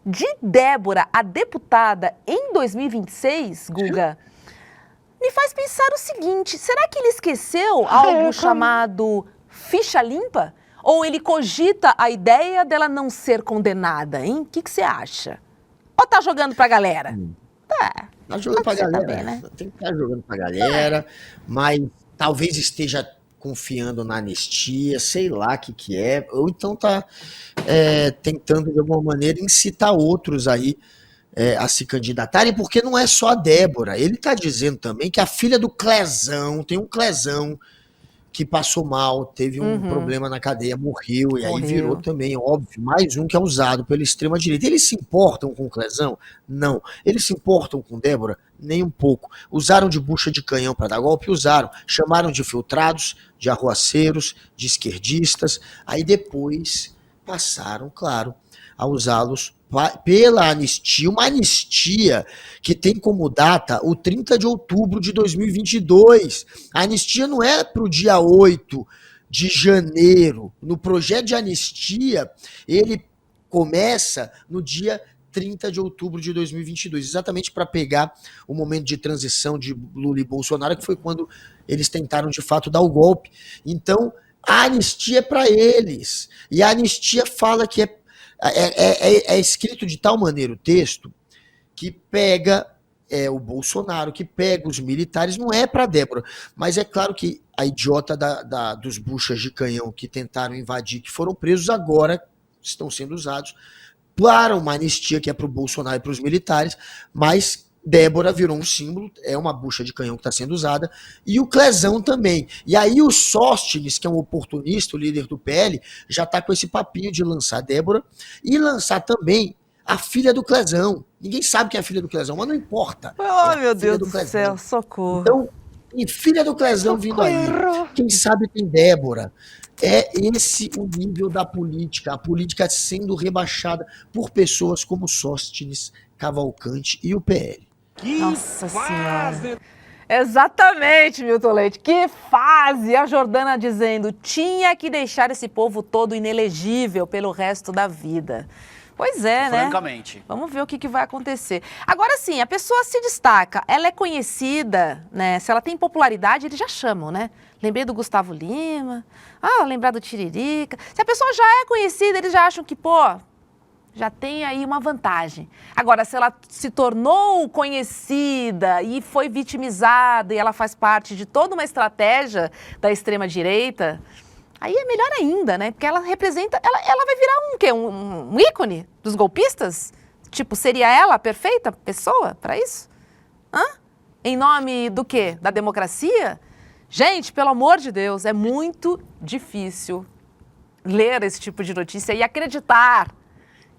de Débora a deputada em 2026, Guga, me faz pensar o seguinte, será que ele esqueceu algo chamado ficha limpa? Ou ele cogita a ideia dela não ser condenada, hein? O que você acha? Ou tá jogando pra galera? Tá jogando pra galera, também, né? Tem que estar jogando pra galera, mas talvez esteja confiando na anistia, sei lá o que é, ou então tá tentando de alguma maneira incitar outros aí a se candidatarem, porque não é só a Débora, ele tá dizendo também que a filha do Clezão, tem um Clezão que passou mal, teve um problema na cadeia, morreu, e aí virou também, óbvio, mais um que é usado pela extrema-direita. Eles se importam com o Clezão? Não. Eles se importam com Débora? Nem um pouco. Usaram de bucha de canhão para dar golpe? Usaram. Chamaram de filtrados, de arruaceiros, de esquerdistas, aí depois passaram, claro, a usá-los pela anistia, uma anistia que tem como data o 30 de outubro de 2022. A anistia não é para o dia 8 de janeiro. No projeto de anistia, ele começa no dia 30 de outubro de 2022, exatamente para pegar o momento de transição de Lula e Bolsonaro, que foi quando eles tentaram de fato dar o golpe. Então, a anistia é para eles. E a anistia fala que é escrito de tal maneira o texto que pega o Bolsonaro, que pega os militares, não é para Débora, mas é claro que a idiota dos buchas de canhão que tentaram invadir, que foram presos, agora estão sendo usados para uma anistia que é para o Bolsonaro e para os militares, mas Débora virou um símbolo, é uma bucha de canhão que está sendo usada, e o Clezão também. E aí o Sóstenes, que é um oportunista, o líder do PL, já está com esse papinho de lançar a Débora e lançar também a filha do Clezão. Ninguém sabe quem é a filha do Clezão, mas não importa. Oh, meu Deus do céu, socorro. Então, e filha do Clezão vindo aí. Quem sabe tem Débora. É esse o nível da política. A política sendo rebaixada por pessoas como Sóstenes, Cavalcante e o PL. Nossa Senhora. Exatamente, Milton Leite. Que fase! A Jordana dizendo, tinha que deixar esse povo todo inelegível pelo resto da vida. Pois é, né? Francamente. Vamos ver o que vai acontecer. Agora sim, a pessoa se destaca, ela é conhecida, né? Se ela tem popularidade, eles já chamam, né? Lembrei do Gustavo Lima, lembrar do Tiririca. Se a pessoa já é conhecida, eles já acham que, já tem aí uma vantagem. Agora, se ela se tornou conhecida e foi vitimizada e ela faz parte de toda uma estratégia da extrema-direita, aí é melhor ainda, né? Porque ela representa... Ela vai virar um quê? Um ícone dos golpistas? Tipo, seria ela a perfeita pessoa para isso? Em nome do quê? Da democracia? Gente, pelo amor de Deus, é muito difícil ler esse tipo de notícia e acreditar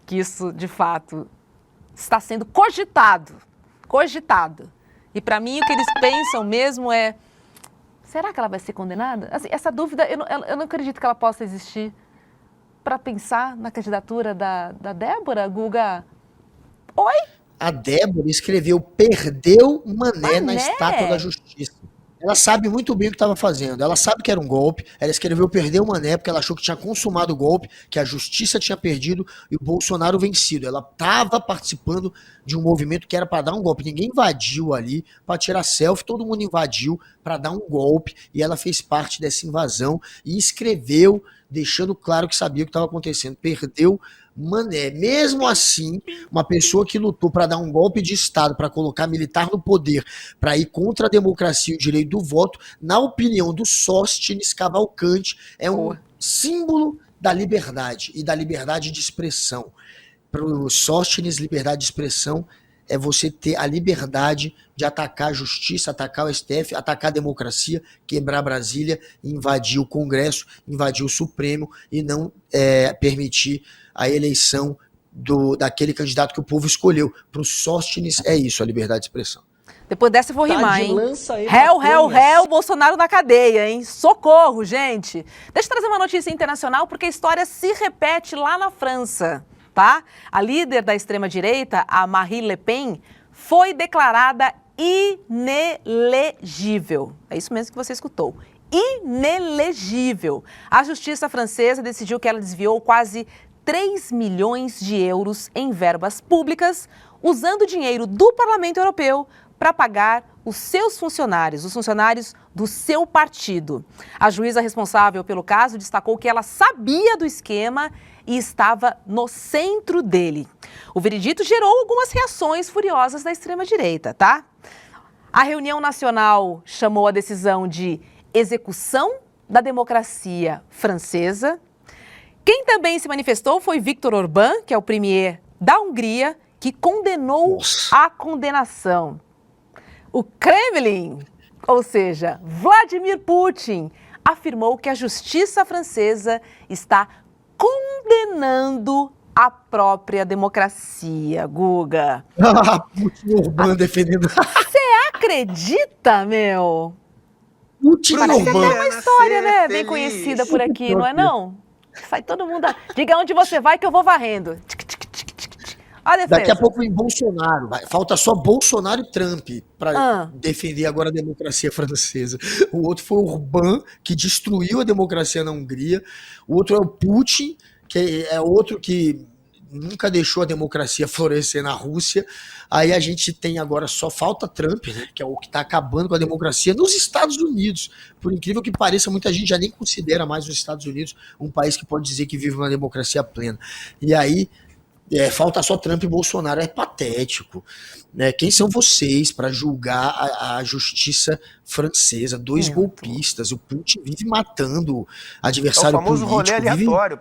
que isso, de fato, está sendo cogitado. E, para mim, o que eles pensam mesmo é... Será que ela vai ser condenada? Assim, essa dúvida, eu não acredito que ela possa existir. Para pensar na candidatura da Débora, Guga... Oi? A Débora escreveu perdeu Mané na Estátua da Justiça. Ela sabe muito bem o que estava fazendo. Ela sabe que era um golpe. Ela escreveu perdeu Mané porque ela achou que tinha consumado o golpe, que a justiça tinha perdido e o Bolsonaro vencido. Ela estava participando de um movimento que era para dar um golpe. Ninguém invadiu ali para tirar selfie, todo mundo invadiu para dar um golpe e ela fez parte dessa invasão e escreveu, deixando claro que sabia o que estava acontecendo. Perdeu Mané. Mesmo assim, uma pessoa que lutou para dar um golpe de Estado, para colocar militar no poder, para ir contra a democracia e o direito do voto, na opinião do Sóstenes Cavalcante, é um símbolo da liberdade e da liberdade de expressão. Para o Sóstenes, liberdade de expressão é você ter a liberdade de atacar a justiça, atacar o STF, atacar a democracia, quebrar Brasília, invadir o Congresso, invadir o Supremo e não permitir a eleição daquele candidato que o povo escolheu. Para o Sóstenes é isso, a liberdade de expressão. Depois dessa eu vou rimar, hein? Réu, Bolsonaro na cadeia, hein? Socorro, gente! Deixa eu trazer uma notícia internacional, porque a história se repete lá na França, tá? A líder da extrema-direita, a Marine Le Pen, foi declarada inelegível. É isso mesmo que você escutou. Inelegível. A justiça francesa decidiu que ela desviou quase 3 milhões de euros em verbas públicas, usando dinheiro do Parlamento Europeu para pagar os seus funcionários, os funcionários do seu partido. A juíza responsável pelo caso destacou que ela sabia do esquema e estava no centro dele. O veredito gerou algumas reações furiosas da extrema-direita, tá? A reunião nacional chamou a decisão de execução da democracia francesa. Quem também se manifestou foi Viktor Orbán, que é o premier da Hungria, que condenou a condenação. O Kremlin, ou seja, Vladimir Putin, afirmou que a justiça francesa está condenando a própria democracia, Guga. Putin Orbán defendendo. Você acredita, meu? Putin Parece Orbán. até uma história, né? Bem conhecida por aqui, não é não? Sai todo mundo... Diga onde você vai que eu vou varrendo. Olha a Daqui a pouco vem Bolsonaro. Falta só Bolsonaro e Trump para defender agora a democracia francesa. O outro foi o Orbán, que destruiu a democracia na Hungria. O outro é o Putin, que é outro que nunca deixou a democracia florescer na Rússia. Aí a gente tem agora, só falta Trump, né, que é o que está acabando com a democracia nos Estados Unidos. Por incrível que pareça, muita gente já nem considera mais os Estados Unidos um país que pode dizer que vive uma democracia plena. E aí falta só Trump e Bolsonaro. É patético, né? Quem são vocês para julgar a justiça francesa? Dois golpistas. O Putin vive matando adversário político. É o famoso rolê aleatório.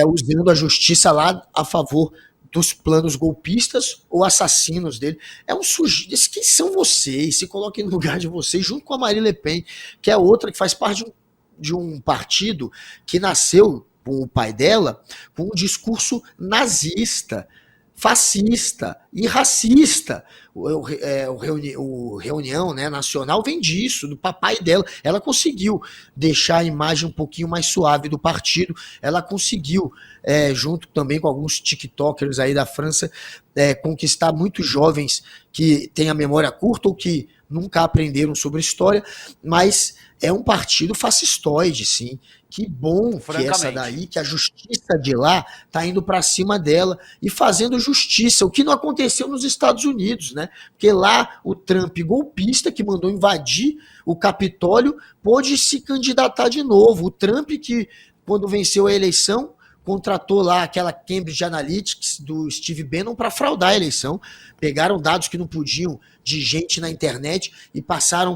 Usando a justiça lá a favor dos planos golpistas ou assassinos dele. É um sujeito. Quem são vocês? Se coloquem no lugar de vocês, junto com a Marine Le Pen, que é outra que faz parte de um partido que nasceu com o pai dela com um discurso nazista, fascista e racista. O Reunião, né, Nacional vem disso, do papai dela. Ela conseguiu deixar a imagem um pouquinho mais suave do partido. Ela conseguiu, junto também com alguns tiktokers aí da França, conquistar muitos jovens que têm a memória curta ou que nunca aprenderam sobre história, mas é um partido fascistoide, sim. Que bom que essa daí, que a justiça de lá tá indo para cima dela e fazendo justiça, o que não aconteceu nos Estados Unidos, né? Porque lá o Trump golpista que mandou invadir o Capitólio pôde se candidatar de novo. O Trump que, quando venceu a eleição, contratou lá aquela Cambridge Analytics do Steve Bannon para fraudar a eleição. Pegaram dados que não podiam de gente na internet e passaram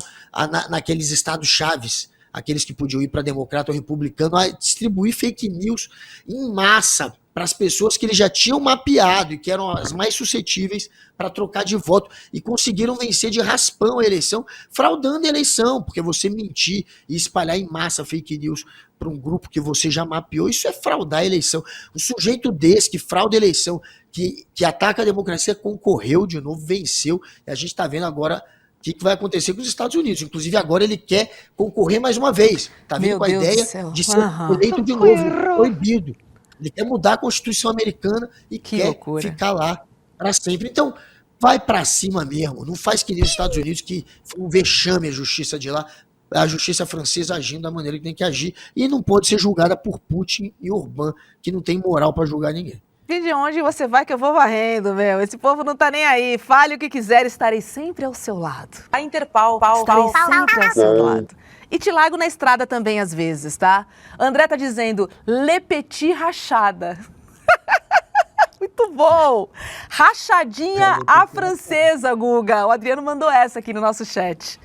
naqueles estados chaves, aqueles que podiam ir para democrata ou republicano, a distribuir fake news em massa para as pessoas que eles já tinham mapeado e que eram as mais suscetíveis para trocar de voto, e conseguiram vencer de raspão a eleição, fraudando a eleição, porque você mentir e espalhar em massa fake news para um grupo que você já mapeou, isso é fraudar a eleição. Um sujeito desse que frauda a eleição, que ataca a democracia, concorreu de novo, venceu, e a gente está vendo agora o que vai acontecer com os Estados Unidos. Inclusive, agora ele quer concorrer mais uma vez. Está vindo com a ideia de ser eleito de novo, proibido. Ele quer mudar a Constituição americana e quer ficar lá para sempre. Então, vai para cima mesmo. Não faz que nem os Estados Unidos, que foi um vexame a justiça de lá. A justiça francesa agindo da maneira que tem que agir. E não pode ser julgada por Putin e Orbán, que não tem moral para julgar ninguém. E de onde você vai que eu vou varrendo, meu? Esse povo não tá nem aí. Fale o que quiser, estarei sempre ao seu lado. A Interpol, estarei sempre ao seu lado. E te largo na estrada também às vezes, tá? André tá dizendo, Le Petit rachada. Muito bom! Rachadinha à francesa, Guga. O Adriano mandou essa aqui no nosso chat.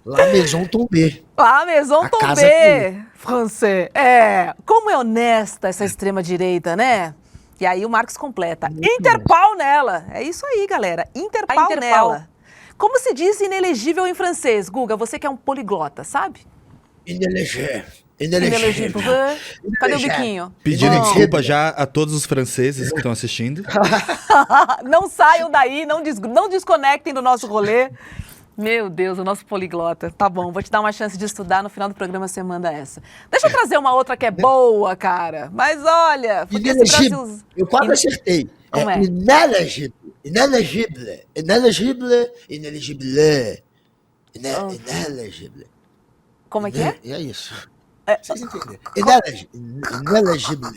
La Maison Tombée. La Maison Tombée, francês. Como é honesta essa extrema-direita, né? E aí o Marcos completa. Interpol nela. É isso aí, galera. Interpol nela. Como se diz inelegível em francês? Guga, você que é um poliglota, sabe? Inelegível. Cadê o biquinho? Pedindo desculpa já a todos os franceses que estão assistindo. Não saiam daí, não desconectem do nosso rolê. Meu Deus, o nosso poliglota. Tá bom, vou te dar uma chance de estudar, no final do programa você manda essa. Deixa eu trazer uma outra que é boa, cara. Mas olha... Inelegível. Eu quase acertei. Como é? Inelegível. Como é que é? É isso. Vocês entenderam? Inelegível.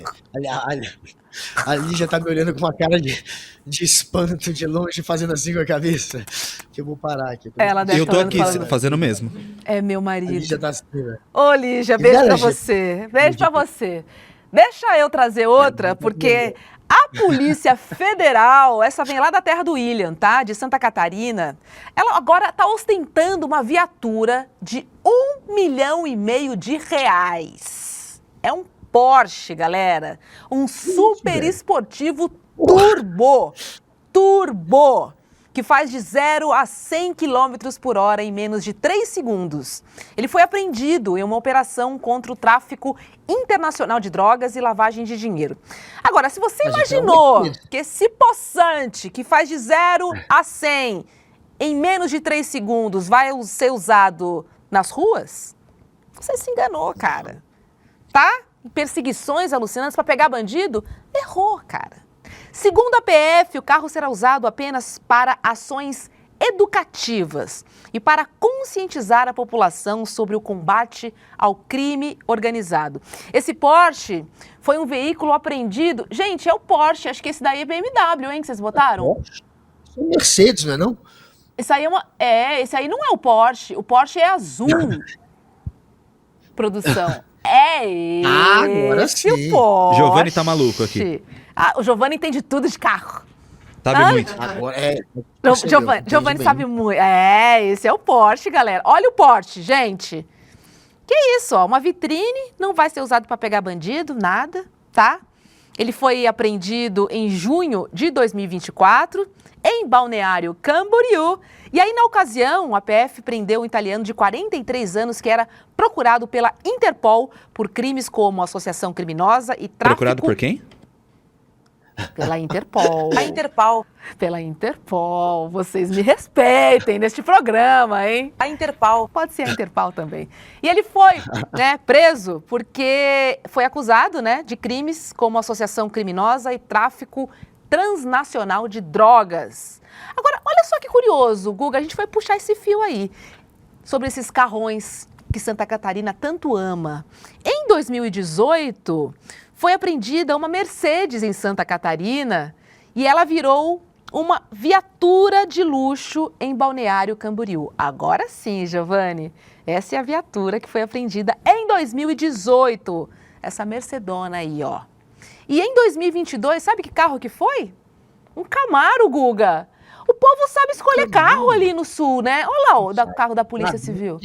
A Lígia tá me olhando com uma cara de espanto de longe, fazendo assim com a cabeça. Que eu vou parar aqui. Eu tô aqui fazendo o mesmo. É meu marido. A Lígia tá assim, né? Ô, Lígia, beijo pra você. Beijo pra você. Deixa eu trazer outra, porque a Polícia Federal, essa vem lá da terra do William, tá? De Santa Catarina. Ela agora tá ostentando uma viatura de R$1,5 milhão de reais. É um Porsche, galera. Um super esportivo turbo, que faz de 0 a 100 km por hora em menos de 3 segundos. Ele foi apreendido em uma operação contra o tráfico internacional de drogas e lavagem de dinheiro. Agora, se você imaginou que esse possante, que faz de 0 a 100 em menos de 3 segundos, vai ser usado nas ruas, você se enganou, cara. Tá? Perseguições alucinantes para pegar bandido? Errou, cara. Segundo a PF, o carro será usado apenas para ações educativas e para conscientizar a população sobre o combate ao crime organizado. Esse Porsche foi um veículo apreendido. Gente, é o Porsche, acho que esse daí é BMW, hein, que vocês botaram? É Mercedes, não é não? Esse aí esse aí não é o Porsche o é azul. Produção. Agora sim. O Porsche. Giovanni tá maluco aqui. O Giovanni entende tudo de carro. Sabe muito. Agora Giovanni sabe muito. Esse é o Porsche, galera. Olha o Porsche, gente. Que isso, ó. Uma vitrine, não vai ser usado para pegar bandido, nada, tá? Ele foi apreendido em junho de 2024 em Balneário Camboriú. E aí, na ocasião, a PF prendeu um italiano de 43 anos que era procurado pela Interpol por crimes como associação criminosa e tráfico... Procurado por quem? Pela Interpol. A Interpol. Pela Interpol. Vocês me respeitem neste programa, hein? A Interpol. Pode ser a Interpol também. E ele foi, preso porque foi acusado, de crimes como associação criminosa e tráfico transnacional de drogas. Agora, olha só que curioso, Guga, a gente vai puxar esse fio aí sobre esses carrões que Santa Catarina tanto ama. Em 2018... foi apreendida uma Mercedes em Santa Catarina e ela virou uma viatura de luxo em Balneário Camboriú. Agora sim, Giovanni, essa é a viatura que foi apreendida em 2018. Essa Mercedona aí, ó. E em 2022, sabe que carro que foi? Um Camaro, Guga. O povo sabe escolher carro ali no sul, né? Olha lá o carro da Polícia Civil.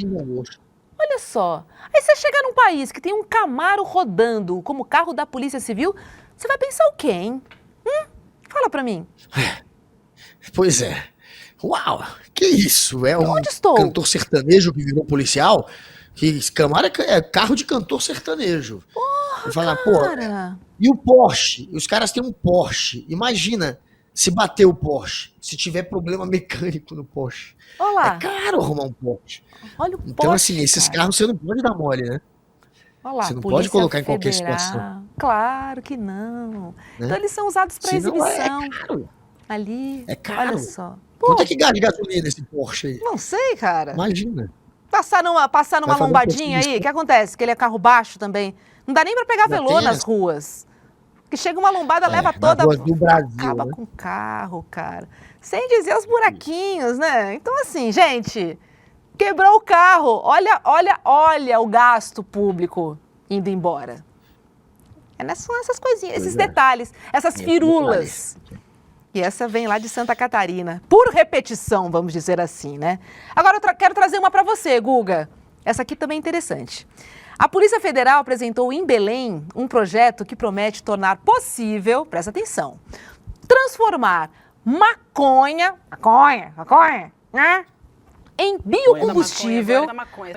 Olha só, aí você chega num país que tem um Camaro rodando como carro da Polícia Civil, você vai pensar o quê, hein? Fala pra mim. Pois é. Uau, que isso? É um Onde estou? Cantor sertanejo que virou policial? Que esse Camaro é carro de cantor sertanejo. Porra, falar, cara. E o Porsche? Os caras têm um Porsche. Imagina se bater o Porsche, se tiver problema mecânico no Porsche. Olá. É caro arrumar um Porsche. Olha o Então, Porsche, assim, esses cara. carros você não pode dar mole, né? Olha lá, Você não Polícia pode colocar em qualquer Federal. situação. Claro que não. Né? Então eles são usados para Senão exibição. é caro. Ali, É caro. olha só. Quanto é que gasta de gasolina esse Porsche aí? Não sei, cara. Imagina. Passar numa Vai fazer um lombadinha aí, o que acontece? Que ele é carro baixo também. Não dá nem para pegar Não velô tem nas essa. ruas. Que chega uma lombada, leva nas toda... ruas do Brasil, acaba né? com o carro, cara. Sem dizer os buraquinhos, né? Então, assim, gente, quebrou o carro. Olha o gasto público indo embora. São essas coisinhas, esses detalhes, essas firulas. E essa vem lá de Santa Catarina. Por repetição, vamos dizer assim, né? Agora eu quero trazer uma para você, Guga. Essa aqui também é interessante. A Polícia Federal apresentou em Belém um projeto que promete tornar possível, presta atenção, transformar maconha, né, em biocombustível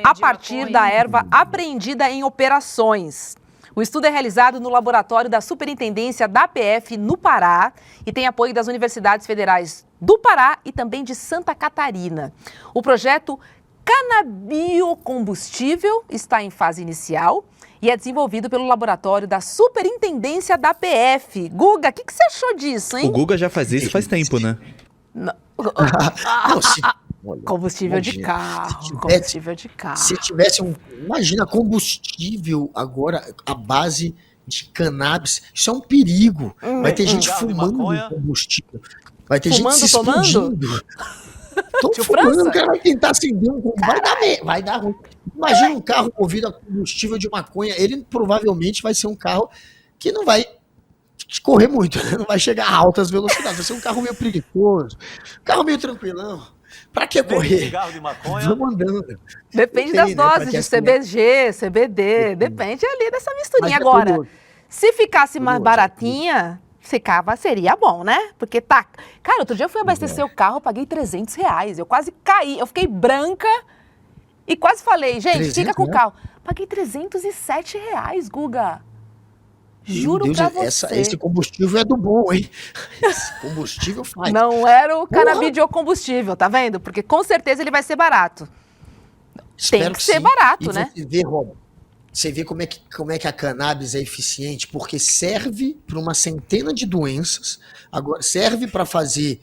a partir da erva apreendida em operações. O estudo é realizado no laboratório da Superintendência da PF no Pará e tem apoio das universidades federais do Pará e também de Santa Catarina. O projeto Canabiocombustível está em fase inicial e é desenvolvido pelo laboratório da Superintendência da PF. Guga, o que você achou disso, hein? O Guga já faz isso faz tempo, né? Combustível de carro, combustível de carro. Se tivesse imagina, combustível agora à base de cannabis, isso é um perigo. Vai ter gente fumando combustível. Vai ter gente se explodindo. Tô fumando, o cara vai tentar acender vai dar ruim. Imagina um carro movido a combustível de maconha, ele provavelmente vai ser um carro que não vai correr muito, né? Não vai chegar a altas velocidades, vai ser um carro meio preguiçoso, um carro meio tranquilão. Pra que correr? Vamos andando. Depende das doses de CBG, CBD, depende ali dessa misturinha. Agora, se ficasse mais baratinha, seria bom, né? Porque tá... Cara, outro dia eu fui abastecer o carro, paguei R$300. Eu quase caí, eu fiquei branca e quase falei, gente, fica com o carro. Paguei R$307, Guga. Juro pra você. Esse combustível é do bom, hein? Esse combustível faz. Não era o canabidiocombustível, tá vendo? Porque com certeza ele vai ser barato. Tem que ser barato, né? Você vê como é que a cannabis é eficiente, porque serve para uma centena de doenças, agora serve para fazer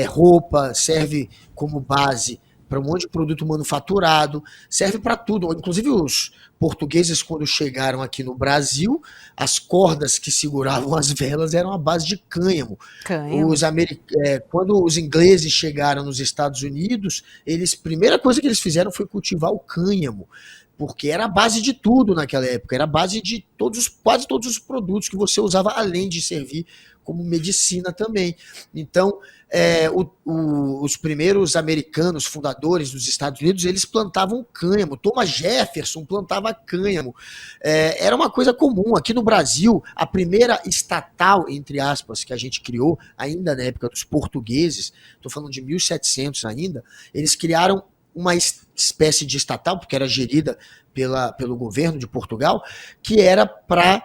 roupa, serve como base para um monte de produto manufaturado, serve para tudo. Inclusive os portugueses, quando chegaram aqui no Brasil, as cordas que seguravam as velas eram à base de cânhamo. Quando os ingleses chegaram nos Estados Unidos, a primeira coisa que eles fizeram foi cultivar o cânhamo, porque era a base de tudo naquela época, era a base de quase todos os produtos que você usava, além de servir como medicina também. Então, os primeiros americanos, fundadores dos Estados Unidos, eles plantavam cânhamo. Thomas Jefferson plantava cânhamo. Era uma coisa comum. Aqui no Brasil, a primeira estatal, entre aspas, que a gente criou, ainda na época dos portugueses, estou falando de 1700 ainda, eles criaram uma espécie de estatal, porque era gerida pelo governo de Portugal, que era para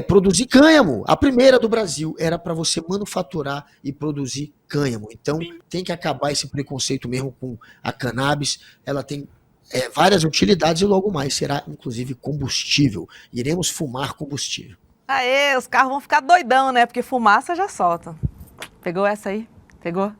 produzir cânhamo. A primeira do Brasil era para você manufaturar e produzir cânhamo. Então tem que acabar esse preconceito mesmo com a cannabis. Ela tem várias utilidades e logo mais será inclusive combustível. Iremos fumar combustível. Aê, os carros vão ficar doidão, né? Porque fumaça já solta. Pegou essa aí? Pegou?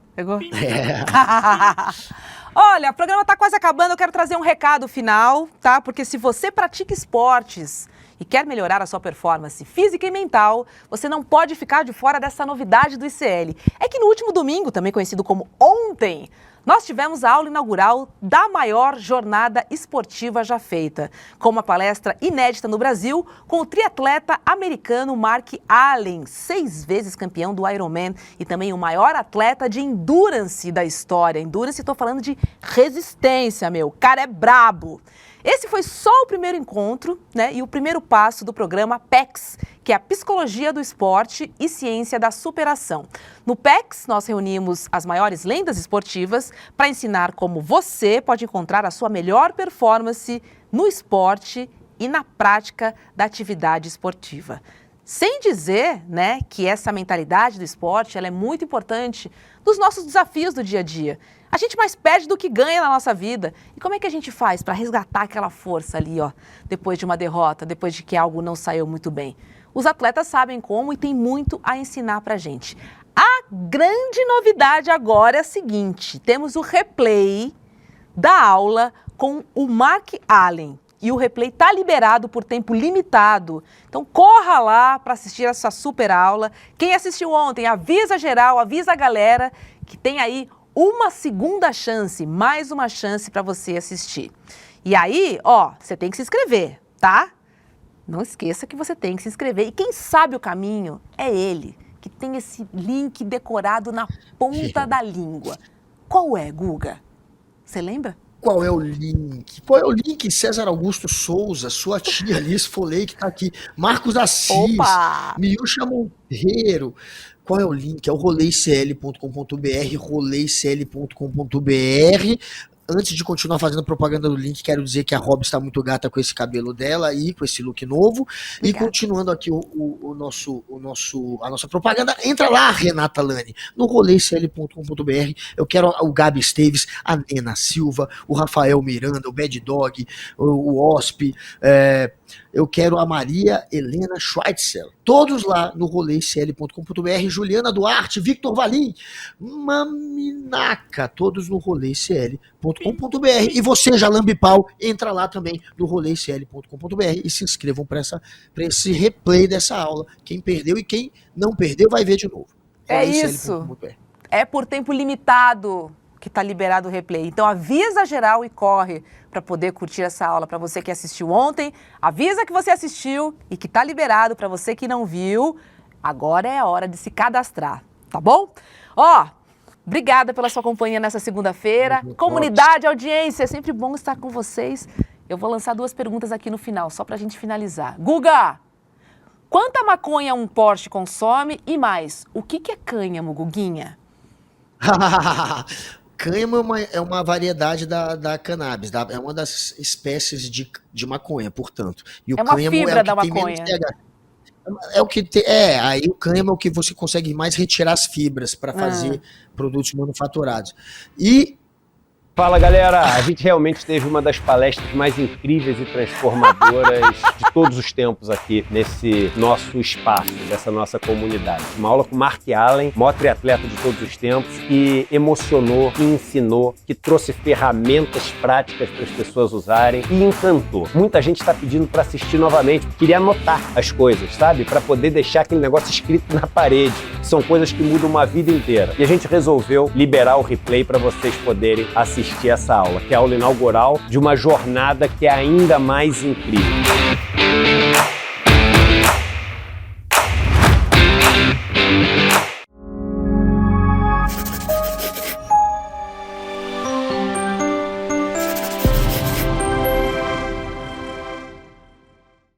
Olha, o programa está quase acabando, eu quero trazer um recado final, tá? Porque se você pratica esportes e quer melhorar a sua performance física e mental, você não pode ficar de fora dessa novidade do ICL. É que no último domingo, também conhecido como ontem, nós tivemos a aula inaugural da maior jornada esportiva já feita, com uma palestra inédita no Brasil com o triatleta americano Mark Allen, 6 vezes campeão do Ironman e também o maior atleta de endurance da história. Endurance, estou falando de resistência, meu. O cara é brabo. Esse foi só o primeiro encontro, né, e o primeiro passo do programa PEX, que é a Psicologia do Esporte e Ciência da Superação. No PEX, nós reunimos as maiores lendas esportivas para ensinar como você pode encontrar a sua melhor performance no esporte e na prática da atividade esportiva. Sem dizer, né, que essa mentalidade do esporte ela é muito importante nos nossos desafios do dia a dia. A gente mais perde do que ganha na nossa vida. E como é que a gente faz para resgatar aquela força ali, ó, depois de uma derrota, depois de que algo não saiu muito bem? Os atletas sabem como e tem muito a ensinar pra gente. A grande novidade agora é a seguinte: temos o replay da aula com o Mark Allen. E o replay está liberado por tempo limitado. Então corra lá para assistir essa super aula. Quem assistiu ontem, avisa geral, avisa a galera que tem aí uma segunda chance, mais uma chance para você assistir. E aí, ó, você tem que se inscrever, tá? Não esqueça que você tem que se inscrever. E quem sabe o caminho é ele, que tem esse link decorado na ponta da língua. Qual é, Guga? Você lembra? Qual é o link? Qual é o link? César Augusto Souza, sua tia Liz Foley, que tá aqui. Marcos Assis, Miúcha Monteiro. Qual é o link? É o roleicl.com.br, roleicl.com.br. Antes de continuar fazendo propaganda do link, quero dizer que a Rob está muito gata com esse cabelo dela aí, com esse look novo. Obrigada. E continuando aqui a nossa propaganda, entra lá, Renata Lani, no roleicl.com.br. Eu quero o Gabi Esteves, a Nena Silva, o Rafael Miranda, o Bad Dog, o Osp, eu quero a Maria Helena Schweitzer. Todos lá no roleicl.com.br. Juliana Duarte, Victor Valim, Maminaca, todos no roleicl.com.br. E você, Jalambi Pau, entra lá também no roleicl.com.br e se inscrevam para esse replay dessa aula. Quem perdeu e quem não perdeu vai ver de novo. É isso. É por tempo limitado que está liberado o replay. Então avisa geral e corre para poder curtir essa aula. Para você que assistiu ontem, avisa que você assistiu e que está liberado. Para você que não viu, agora é a hora de se cadastrar, tá bom? Ó, obrigada pela sua companhia nessa segunda-feira. Comunidade, audiência, é sempre bom estar com vocês. Eu vou lançar 2 perguntas aqui no final, só pra gente finalizar. Guga, quanta maconha um Porsche consome? E mais, o que é cânhamo, Guguinha? Cânhamo é uma variedade da cannabis, é uma das espécies de maconha, portanto. E o é uma fibra da maconha. Aí o cânhamo é o que você consegue mais retirar as fibras para fazer produtos manufaturados. E fala, galera, a gente realmente teve uma das palestras mais incríveis e transformadoras de todos os tempos aqui nesse nosso espaço, dessa nossa comunidade. Uma aula com Mark Allen, maior triatleta de todos os tempos, que emocionou, que ensinou, que trouxe ferramentas práticas para as pessoas usarem e encantou. Muita gente está pedindo para assistir novamente, queria anotar as coisas, sabe? Para poder deixar aquele negócio escrito na parede. São coisas que mudam uma vida inteira. E a gente resolveu liberar o replay para vocês poderem assistir essa aula, que é a aula inaugural de uma jornada que é ainda mais incrível.